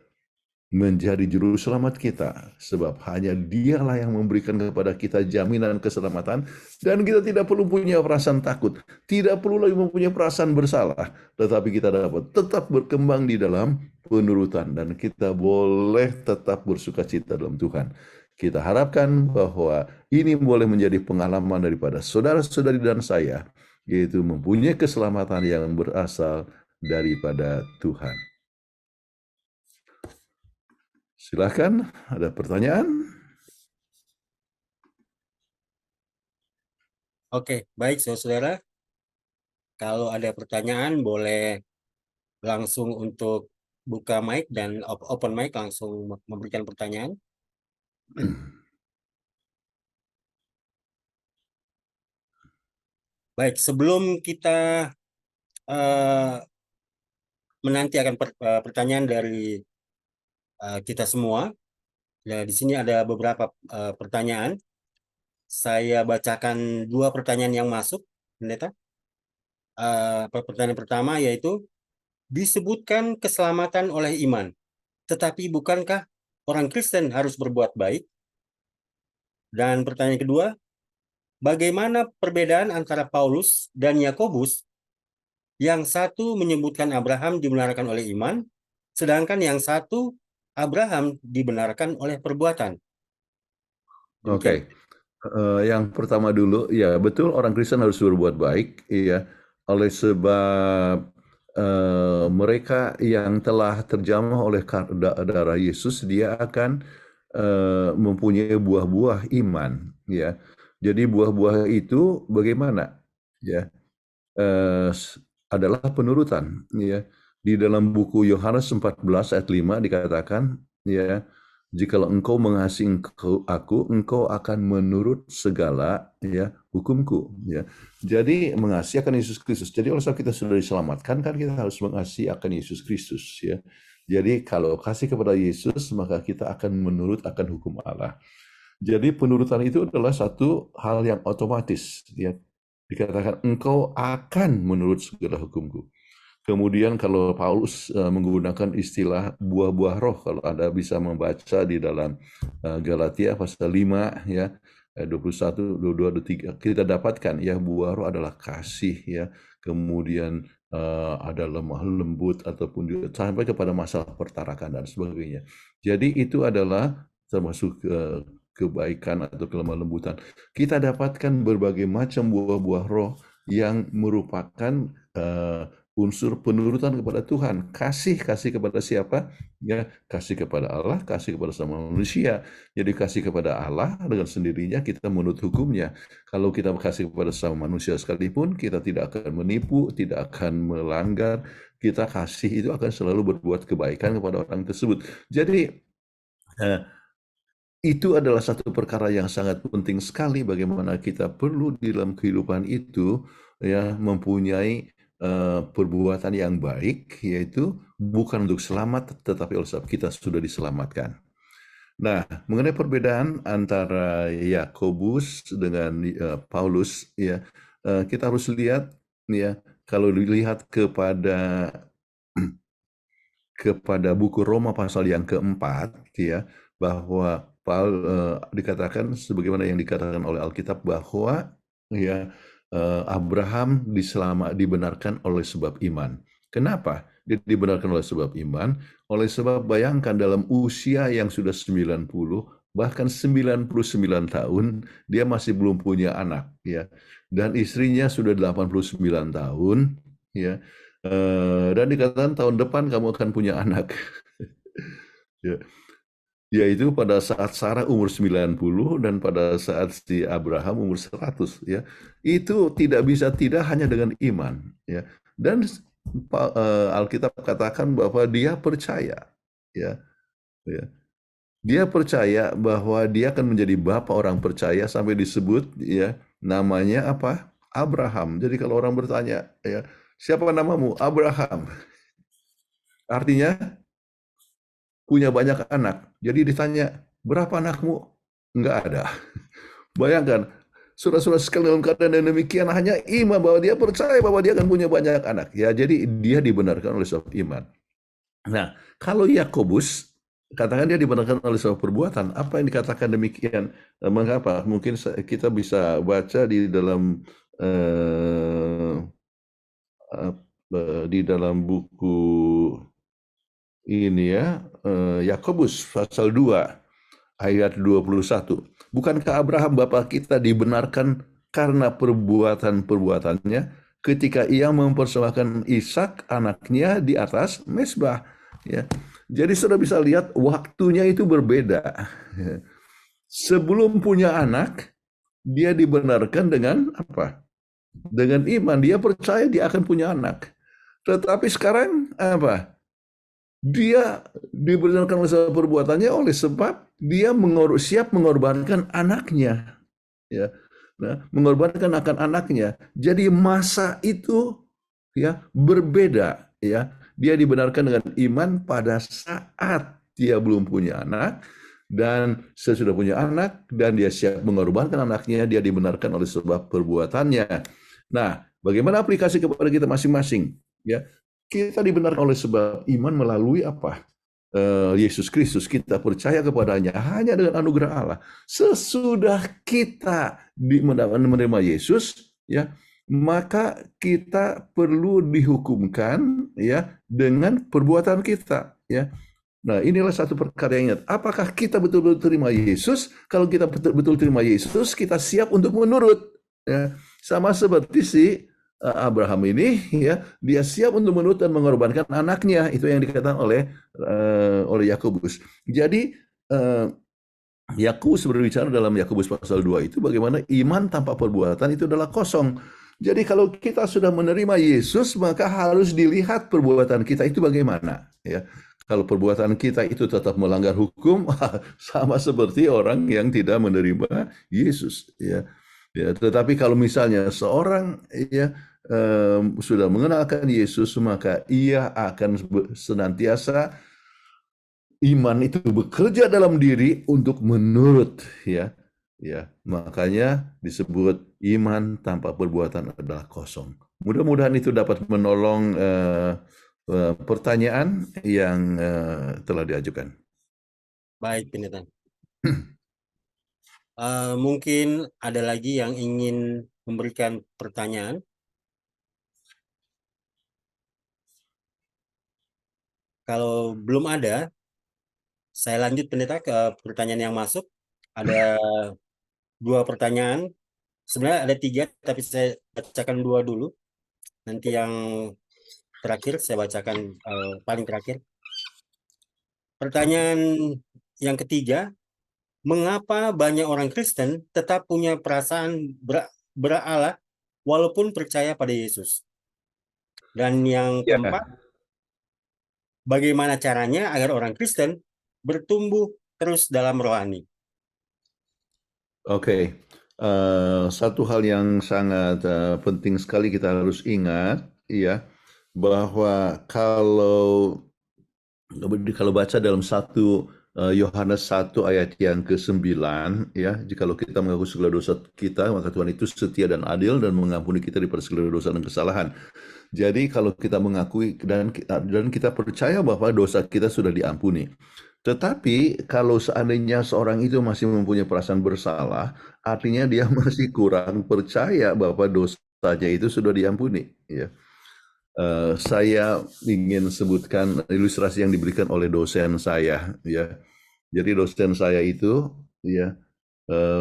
menjadi juru selamat kita, sebab hanya Dialah yang memberikan kepada kita jaminan keselamatan, dan kita tidak perlu punya perasaan takut, tidak perlu lagi mempunyai perasaan bersalah, tetapi kita dapat tetap berkembang di dalam penurutan, dan kita boleh tetap bersukacita dalam Tuhan. Kita harapkan bahwa ini boleh menjadi pengalaman daripada saudara-saudari dan saya, yaitu mempunyai keselamatan yang berasal daripada Tuhan. Silakan, ada pertanyaan? Oke, baik saudara-saudara. Kalau ada pertanyaan boleh langsung untuk buka mic dan open mic langsung memberikan pertanyaan. Baik, sebelum kita menanti akan pertanyaan dari kita semua. Ya, di sini ada beberapa pertanyaan. Saya bacakan 2 pertanyaan yang masuk, Pendeta. Pertanyaan pertama yaitu, disebutkan keselamatan oleh iman, tetapi bukankah orang Kristen harus berbuat baik? Dan pertanyaan kedua, bagaimana perbedaan antara Paulus dan Yakobus? Yang satu menyebutkan Abraham dibenarkan oleh iman, sedangkan yang satu Abraham dibenarkan oleh perbuatan. Oke. Yang pertama dulu, ya betul orang Kristen harus berbuat baik, ya, oleh sebab mereka yang telah terjamah oleh darah Yesus, dia akan mempunyai buah-buah iman, ya. Jadi buah-buah itu bagaimana, ya, adalah penurutan, ya. Di dalam buku Yohanes 14 ayat 5 dikatakan, ya, jikalau engkau mengasihi aku, engkau akan menurut segala, ya, hukumku, ya. Jadi mengasihi akan Yesus Kristus. Jadi kalau kita sudah diselamatkan, kan kita harus mengasihi akan Yesus Kristus, ya. Jadi kalau kasih kepada Yesus, maka kita akan menurut akan hukum Allah. Jadi penurutan itu adalah satu hal yang otomatis, ya. Dikatakan engkau akan menurut segala hukumku. Kemudian kalau Paulus menggunakan istilah buah-buah roh, kalau Anda bisa membaca di dalam Galatia pasal 5, ya, 21, 22, 23, kita dapatkan, ya, buah roh adalah kasih, ya, kemudian ada lemah lembut, ataupun juga sampai kepada masalah pertarakan dan sebagainya. Jadi itu adalah termasuk kebaikan atau kelemah lembutan. Kita dapatkan berbagai macam buah-buah roh yang merupakan unsur penurutan kepada Tuhan. Kasih kepada siapa? Ya, kasih kepada Allah, kasih kepada sama manusia. Jadi kasih kepada Allah dengan sendirinya kita menurut hukumnya. Kalau kita kasih kepada sama manusia sekalipun, kita tidak akan menipu, tidak akan melanggar. Kita kasih itu akan selalu berbuat kebaikan kepada orang tersebut. Jadi itu adalah satu perkara yang sangat penting sekali, bagaimana kita perlu di dalam kehidupan itu, ya, mempunyai perbuatan yang baik, yaitu bukan untuk selamat, tetapi oleh sebab kita sudah diselamatkan. Nah, mengenai perbedaan antara Yakobus dengan Paulus, ya, kita harus lihat, ya, kalau dilihat kepada buku Roma pasal yang keempat, ya, bahwa dikatakan sebagaimana yang dikatakan oleh Alkitab bahwa, ya, Abraham dibenarkan oleh sebab iman. Kenapa dia dibenarkan oleh sebab iman? Oleh sebab bayangkan dalam usia yang sudah 90, bahkan 99 tahun, dia masih belum punya anak, ya. Dan istrinya sudah 89 tahun, ya. Dan dikatakan tahun depan kamu akan punya anak. Ya. yaitu pada saat Sarah umur 90 dan pada saat si Abraham umur 100, ya. Itu tidak bisa tidak hanya dengan iman, ya. Dan Alkitab katakan bahwa dia percaya, ya. Dia percaya bahwa dia akan menjadi bapa orang percaya sampai disebut, ya, namanya apa? Abraham. Jadi kalau orang bertanya, ya, siapa namamu? Abraham. Artinya punya banyak anak. Jadi ditanya, berapa anakmu? Enggak ada. Bayangkan, saudara-saudara sekalian, dalam keadaan yang demikian hanya iman bahwa dia percaya bahwa dia akan punya banyak anak. Ya, jadi dia dibenarkan oleh sebab iman. Nah, kalau Yakobus katakan dia dibenarkan oleh sebab perbuatan, apa yang dikatakan demikian? Mengapa? Mungkin kita bisa baca di dalam buku ini, ya, Yakobus pasal 2 ayat 21. Bukankah Abraham bapa kita dibenarkan karena perbuatan-perbuatannya ketika ia mempersembahkan Ishak anaknya di atas mezbah, ya. Jadi saudara bisa lihat waktunya itu berbeda. Sebelum punya anak, dia dibenarkan dengan apa? Dengan iman, dia percaya dia akan punya anak. Tetapi sekarang apa? Dia dibenarkan oleh sebab perbuatannya oleh sebab dia siap mengorbankan anaknya, ya. Nah, mengorbankan akan anaknya. Jadi masa itu, ya, berbeda, ya. Dia dibenarkan dengan iman pada saat dia belum punya anak, dan sesudah punya anak dan dia siap mengorbankan anaknya, dia dibenarkan oleh sebab perbuatannya. Nah, bagaimana aplikasi kepada kita masing-masing, ya? Kita dibenarkan oleh sebab iman melalui apa? Yesus Kristus, kita percaya kepadanya hanya dengan anugerah Allah. Sesudah kita menerima Yesus, ya, maka kita perlu dihukumkan, ya, dengan perbuatan kita, ya. Nah, inilah satu perkara yang ingat. Apakah kita betul-betul terima Yesus? Kalau kita betul-betul terima Yesus, kita siap untuk menurut, ya. Sama seperti si Abraham ini, ya, dia siap untuk menurut dan mengorbankan anaknya. Itu yang dikatakan oleh Yakobus. Jadi Yakobus berbicara dalam Yakobus pasal 2 itu bagaimana iman tanpa perbuatan itu adalah kosong. Jadi kalau kita sudah menerima Yesus, maka harus dilihat perbuatan kita itu bagaimana, ya. Kalau perbuatan kita itu tetap melanggar hukum, sama seperti orang yang tidak menerima Yesus, ya. Ya, tetapi kalau misalnya seorang, ya, sudah mengenalkan Yesus, maka ia akan senantiasa iman itu bekerja dalam diri untuk menurut, ya. Ya, makanya disebut iman tanpa perbuatan adalah kosong. Mudah-mudahan itu dapat menolong pertanyaan yang telah diajukan. Baik, Pendeta. Mungkin ada lagi yang ingin memberikan pertanyaan. Kalau belum ada, saya lanjut, Pendeta, ke pertanyaan yang masuk. Ada 2 pertanyaan. Sebenarnya ada 3, tapi saya bacakan 2 dulu. Nanti yang terakhir saya bacakan paling terakhir. Pertanyaan yang ketiga, mengapa banyak orang Kristen tetap punya perasaan berala walaupun percaya pada Yesus? Dan yang keempat, bagaimana caranya agar orang Kristen bertumbuh terus dalam rohani? Oke. Satu hal yang sangat penting sekali kita harus ingat, ya, bahwa kalau baca dalam 1 Yohanes 1 ayat yang ke-9, ya, jikalau kita mengaku segala dosa kita, maka Tuhan itu setia dan adil dan mengampuni kita daripada segala dosa dan kesalahan. Jadi kalau kita mengakui dan kita percaya bahwa dosa kita sudah diampuni. Tetapi kalau seandainya seorang itu masih mempunyai perasaan bersalah, artinya dia masih kurang percaya bahwa dosanya itu sudah diampuni, ya. Saya ingin sebutkan ilustrasi yang diberikan oleh dosen saya, ya. Jadi dosen saya itu, ya,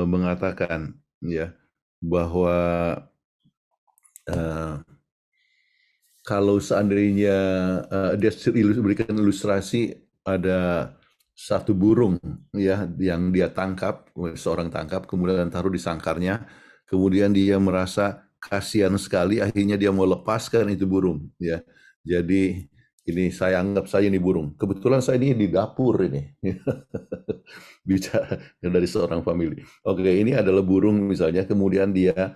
mengatakan, ya, bahwa kalau seandainya dia berikan ilustrasi, ada satu burung ya yang dia tangkap, seorang tangkap, kemudian taruh di sangkarnya, kemudian dia merasa kasihan sekali, akhirnya dia mau lepaskan itu burung ya. Jadi ini saya anggap saja ini burung. Kebetulan saya ini di dapur ini. Bicara dari seorang family. Oke, ini adalah burung misalnya, kemudian dia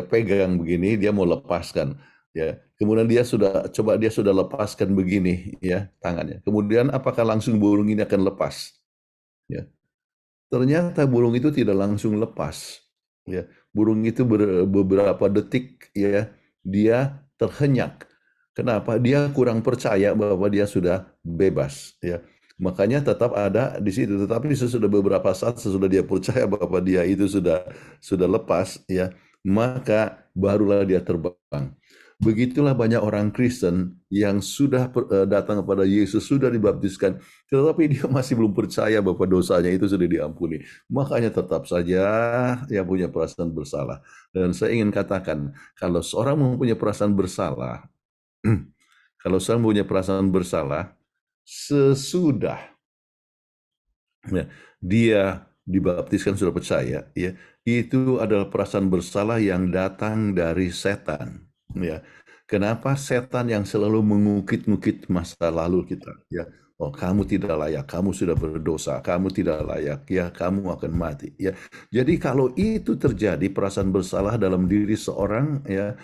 pegang begini, dia mau lepaskan ya. Kemudian dia sudah lepaskan begini ya tangannya. Kemudian apakah langsung burung ini akan lepas? Ya. Ternyata burung itu tidak langsung lepas. Ya. Burung itu beberapa detik ya dia terhenyak. Kenapa? Dia kurang percaya bahwa dia sudah bebas ya. Makanya tetap ada di situ, tetapi sesudah beberapa saat sesudah dia percaya bahwa dia itu sudah lepas ya, maka barulah dia terbang. Begitulah banyak orang Kristen yang sudah datang kepada Yesus, sudah dibaptiskan, tetapi dia masih belum percaya bahwa dosanya itu sudah diampuni. Makanya tetap saja yang punya perasaan bersalah. Dan saya ingin katakan, kalau seorang mempunyai perasaan bersalah, kalau seorang mempunyai perasaan bersalah, sesudah ya, dia dibaptiskan sudah percaya, ya, itu adalah perasaan bersalah yang datang dari setan. Ya. Kenapa setan yang selalu mengungkit-ungkit masa lalu kita? Ya, oh kamu tidak layak, kamu sudah berdosa, kamu tidak layak, ya kamu akan mati. Ya, jadi kalau itu terjadi perasaan bersalah dalam diri seorang, ya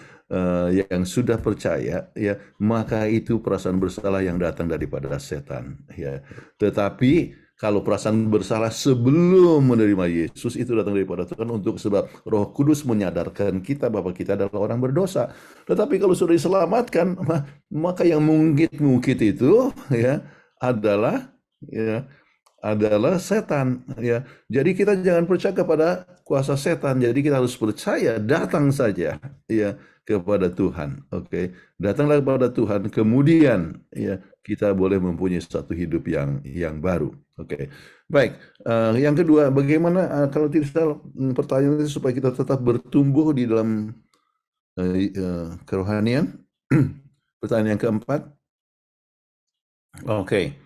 yang sudah percaya, ya maka itu perasaan bersalah yang datang daripada setan. Ya, tetapi kalau perasaan bersalah sebelum menerima Yesus itu datang daripada Tuhan untuk sebab Roh Kudus menyadarkan kita bahwa kita adalah orang berdosa. Tetapi kalau sudah diselamatkan, maka yang mungkit-mungkit itu ya adalah setan ya. Jadi kita jangan percaya kepada kuasa setan. Jadi kita harus percaya, datang saja ya kepada Tuhan. Oke. Datanglah kepada Tuhan, kemudian ya kita boleh mempunyai satu hidup yang baru. Oke. Baik. Yang kedua, bagaimana kalau tidak salah pertanyaan itu supaya kita tetap bertumbuh di dalam kerohanian? Pertanyaan yang keempat. Oke.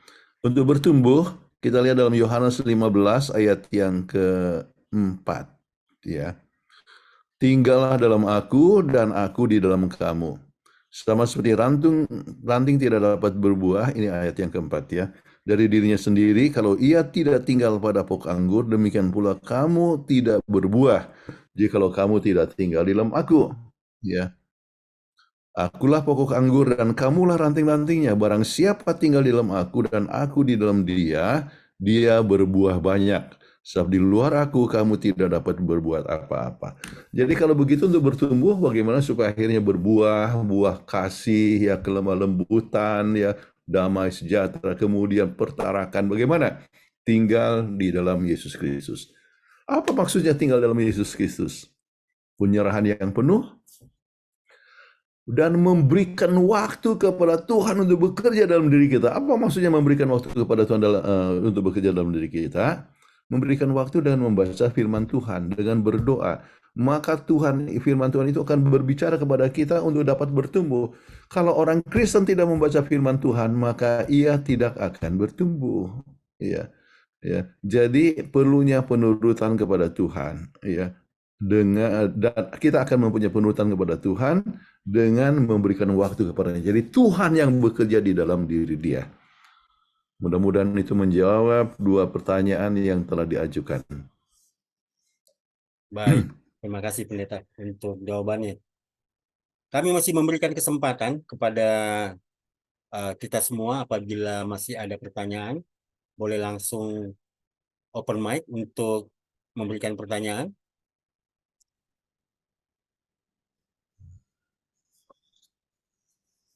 Untuk bertumbuh, kita lihat dalam Yohanes 15 ayat yang keempat. Ya. Tinggallah dalam aku dan aku di dalam kamu. Sama seperti ranting tidak dapat berbuah, ini ayat yang keempat ya. Dari dirinya sendiri, kalau ia tidak tinggal pada pokok anggur, demikian pula kamu tidak berbuah. Jikalau kamu tidak tinggal di dalam aku. Ya. Akulah pokok anggur dan kamulah ranting-rantingnya. Barang siapa tinggal di dalam aku dan aku di dalam dia, dia berbuah banyak. Sebab di luar aku kamu tidak dapat berbuat apa-apa. Jadi kalau begitu untuk bertumbuh, bagaimana supaya akhirnya berbuah, buah kasih, ya kelemah lembutan, ya damai sejahtera, kemudian pertarakan. Bagaimana? Tinggal di dalam Yesus Kristus. Apa maksudnya tinggal dalam Yesus Kristus? Penyerahan yang penuh, dan memberikan waktu kepada Tuhan untuk bekerja dalam diri kita. Apa maksudnya memberikan waktu kepada Tuhan untuk bekerja dalam diri kita? Memberikan waktu dengan membaca firman Tuhan, dengan berdoa. Maka firman Tuhan itu akan berbicara kepada kita untuk dapat bertumbuh. Kalau orang Kristen tidak membaca firman Tuhan, maka ia tidak akan bertumbuh. Ya. Jadi perlunya penurutan kepada Tuhan. Ya. Dan kita akan mempunyai penurutan kepada Tuhan dengan memberikan waktu kepadanya. Jadi Tuhan yang bekerja di dalam diri dia. Mudah-mudahan itu menjawab dua pertanyaan yang telah diajukan. Baik, terima kasih Pendeta untuk jawabannya. Kami masih memberikan kesempatan kepada kita semua apabila masih ada pertanyaan, boleh langsung open mic untuk memberikan pertanyaan.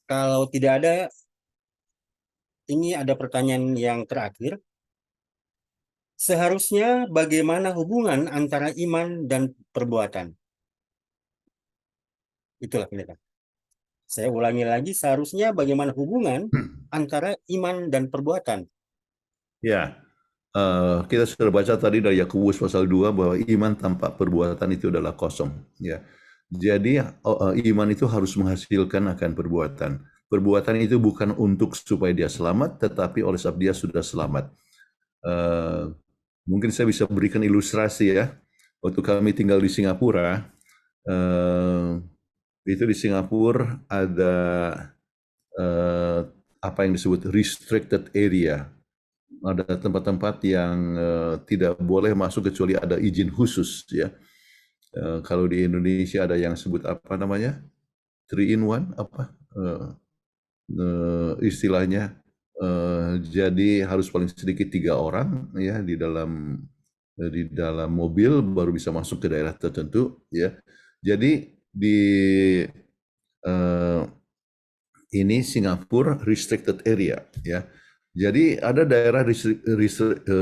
Kalau tidak ada, ini ada pertanyaan yang terakhir. Seharusnya bagaimana hubungan antara iman dan perbuatan? Itulah Pendeta. Saya ulangi lagi, seharusnya bagaimana hubungan antara iman dan perbuatan? Ya, kita sudah baca tadi dari Yakobus pasal 2 bahwa iman tanpa perbuatan itu adalah kosong. Ya, jadi iman itu harus menghasilkan akan perbuatan. Perbuatan itu bukan untuk supaya dia selamat, tetapi oleh sebab dia sudah selamat. Mungkin saya bisa berikan ilustrasi ya. Waktu kami tinggal di Singapura, itu di Singapura ada apa yang disebut restricted area. Ada tempat-tempat yang tidak boleh masuk kecuali ada izin khusus ya. Kalau di Indonesia ada yang sebut apa namanya? 3 in 1 apa? Istilahnya jadi harus paling sedikit 3 orang ya di dalam mobil baru bisa masuk ke daerah tertentu ya. Jadi di ini Singapura restricted area ya. Jadi ada daerah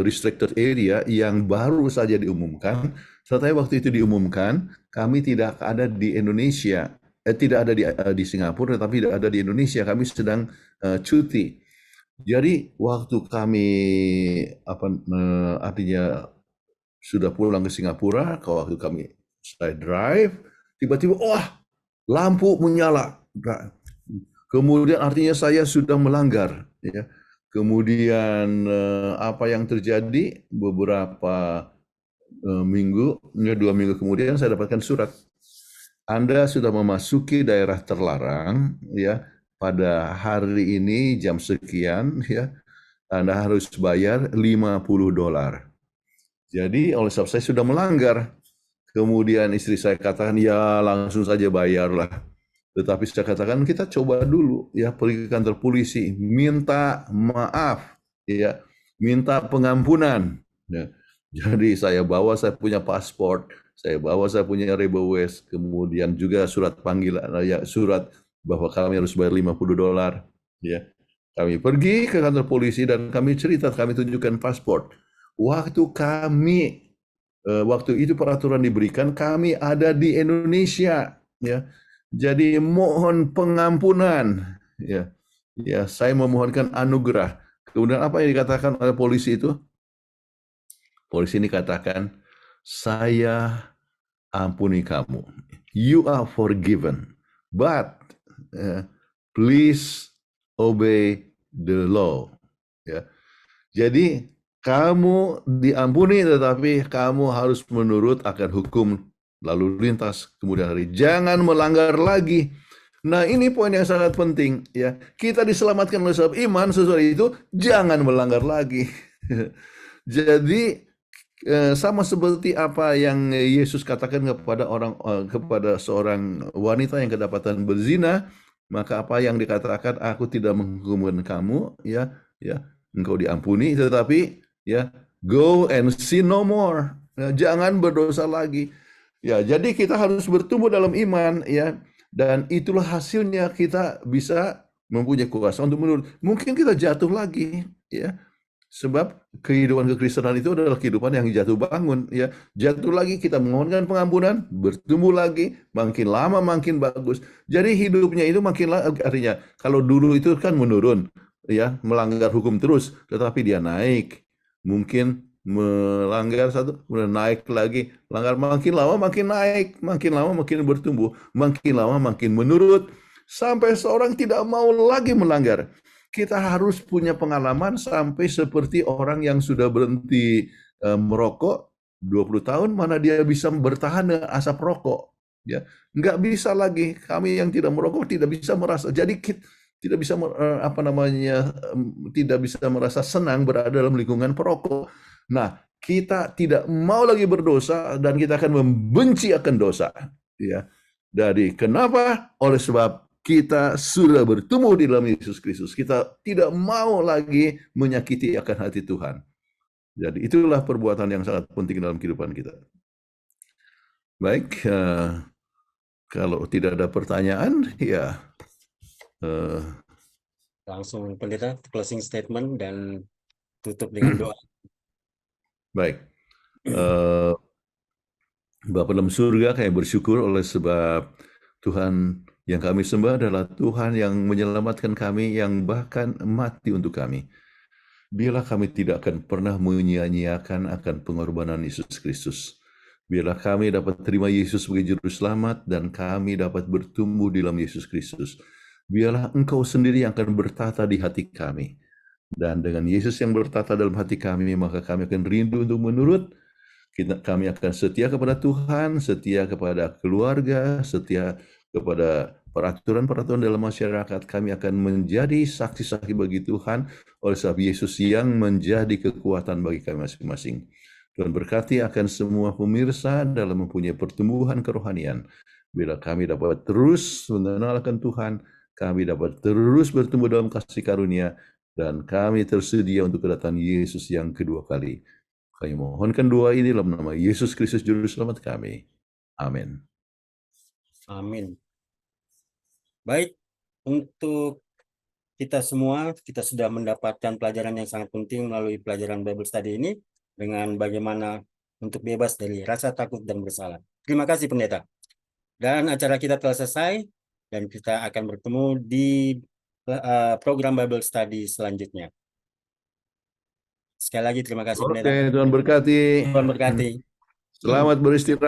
restricted area yang baru saja diumumkan. Setelah waktu itu diumumkan, kami tidak ada di Indonesia, tidak ada di Singapura, tetapi tidak ada di Indonesia. Kami sedang cuti. Jadi waktu kami artinya sudah pulang ke Singapura, waktu saya drive, tiba-tiba lampu menyala. Kemudian artinya saya sudah melanggar ya. Kemudian apa yang terjadi beberapa 2 minggu kemudian saya dapatkan surat. Anda sudah memasuki daerah terlarang ya. Pada hari ini jam sekian ya. Anda harus bayar $50. Jadi oleh sebab saya sudah melanggar. Kemudian istri saya katakan ya langsung saja bayarlah. Tetapi saya katakan kita coba dulu ya pergi ke kantor polisi, minta maaf, ya, minta pengampunan. Ya. Jadi saya punya paspor, saya punya Rebowes, kemudian juga surat panggilan, ya, surat bahwa kami harus bayar $50. Ya. Kami pergi ke kantor polisi dan kami cerita, kami tunjukkan paspor. Waktu itu peraturan diberikan, kami ada di Indonesia, ya. Jadi mohon pengampunan, ya, ya saya memohonkan anugerah. Kemudian apa yang dikatakan oleh polisi itu? Polisi ini katakan, saya ampuni kamu. You are forgiven, but please obey the law. Ya, jadi kamu diampuni, tetapi kamu harus menurut akan hukum lalu lintas kemudian hari. Jangan melanggar lagi. Nah, ini poin yang sangat penting ya. Kita diselamatkan oleh sebab iman, sesuai itu jangan melanggar lagi. Jadi sama seperti apa yang Yesus katakan kepada seorang wanita yang kedapatan berzina, maka apa yang dikatakan, aku tidak menghukumkan kamu ya, engkau diampuni, tetapi ya go and sin no more. Ya, jangan berdosa lagi. Ya, jadi kita harus bertumbuh dalam iman ya, dan itulah hasilnya kita bisa mempunyai kuasa untuk menurut. Mungkin kita jatuh lagi ya. Sebab kehidupan kekristenan itu adalah kehidupan yang jatuh bangun ya. Jatuh lagi kita memohonkan pengampunan, bertumbuh lagi, makin lama makin bagus. Jadi hidupnya itu makin artinya kalau dulu itu kan menurun ya, melanggar hukum terus, tetapi dia naik. Mungkin melanggar satu, kemudian naik lagi, langgar makin lama makin naik, makin lama makin bertumbuh, makin lama makin menurut, sampai seorang tidak mau lagi melanggar. Kita harus punya pengalaman sampai seperti orang yang sudah berhenti merokok 20 tahun, mana dia bisa bertahan dengan asap rokok. Ya, nggak bisa lagi. Kami yang tidak merokok tidak bisa merasa. Jadi tidak bisa tidak bisa merasa senang berada dalam lingkungan perokok. Nah, kita tidak mau lagi berdosa dan kita akan membenci akan dosa. Ya, dari kenapa? Oleh sebab kita sudah bertumbuh di dalam Yesus Kristus. Kita tidak mau lagi menyakiti akan hati Tuhan. Jadi itulah perbuatan yang sangat penting dalam kehidupan kita. Baik, kalau tidak ada pertanyaan, ya langsung pendeta closing statement dan tutup dengan doa. Baik, Bapa dalam surga, kami bersyukur oleh sebab Tuhan yang kami sembah adalah Tuhan yang menyelamatkan kami, yang bahkan mati untuk kami. Biarlah kami tidak akan pernah menyia-nyiakan akan pengorbanan Yesus Kristus. Biarlah kami dapat terima Yesus sebagai Juru Selamat dan kami dapat bertumbuh di dalam Yesus Kristus. Biarlah Engkau sendiri yang akan bertata di hati kami. Dan dengan Yesus yang bertata dalam hati kami, maka kami akan rindu untuk menurut. Kami akan setia kepada Tuhan, setia kepada keluarga, setia kepada peraturan-peraturan dalam masyarakat. Kami akan menjadi saksi-saksi bagi Tuhan oleh sebab Yesus yang menjadi kekuatan bagi kami masing-masing. Tuhan berkati akan semua pemirsa dalam mempunyai pertumbuhan kerohanian. Bila kami dapat terus mengenalkan Tuhan, kami dapat terus bertumbuh dalam kasih karunia, dan kami tersedia untuk kedatangan Yesus yang kedua kali. Kami mohonkan doa ini dalam nama Yesus Kristus Juru Selamat kami. Amin. Amin. Baik, untuk kita semua, kita sudah mendapatkan pelajaran yang sangat penting melalui pelajaran Bible Study ini, dengan bagaimana untuk bebas dari rasa takut dan bersalah. Terima kasih pendeta. Dan acara kita telah selesai, dan kita akan bertemu di program Bible Study selanjutnya. Sekali lagi terima kasih pendeta. Oke, Tuhan berkati. Tuhan berkati. Selamat beristirahat.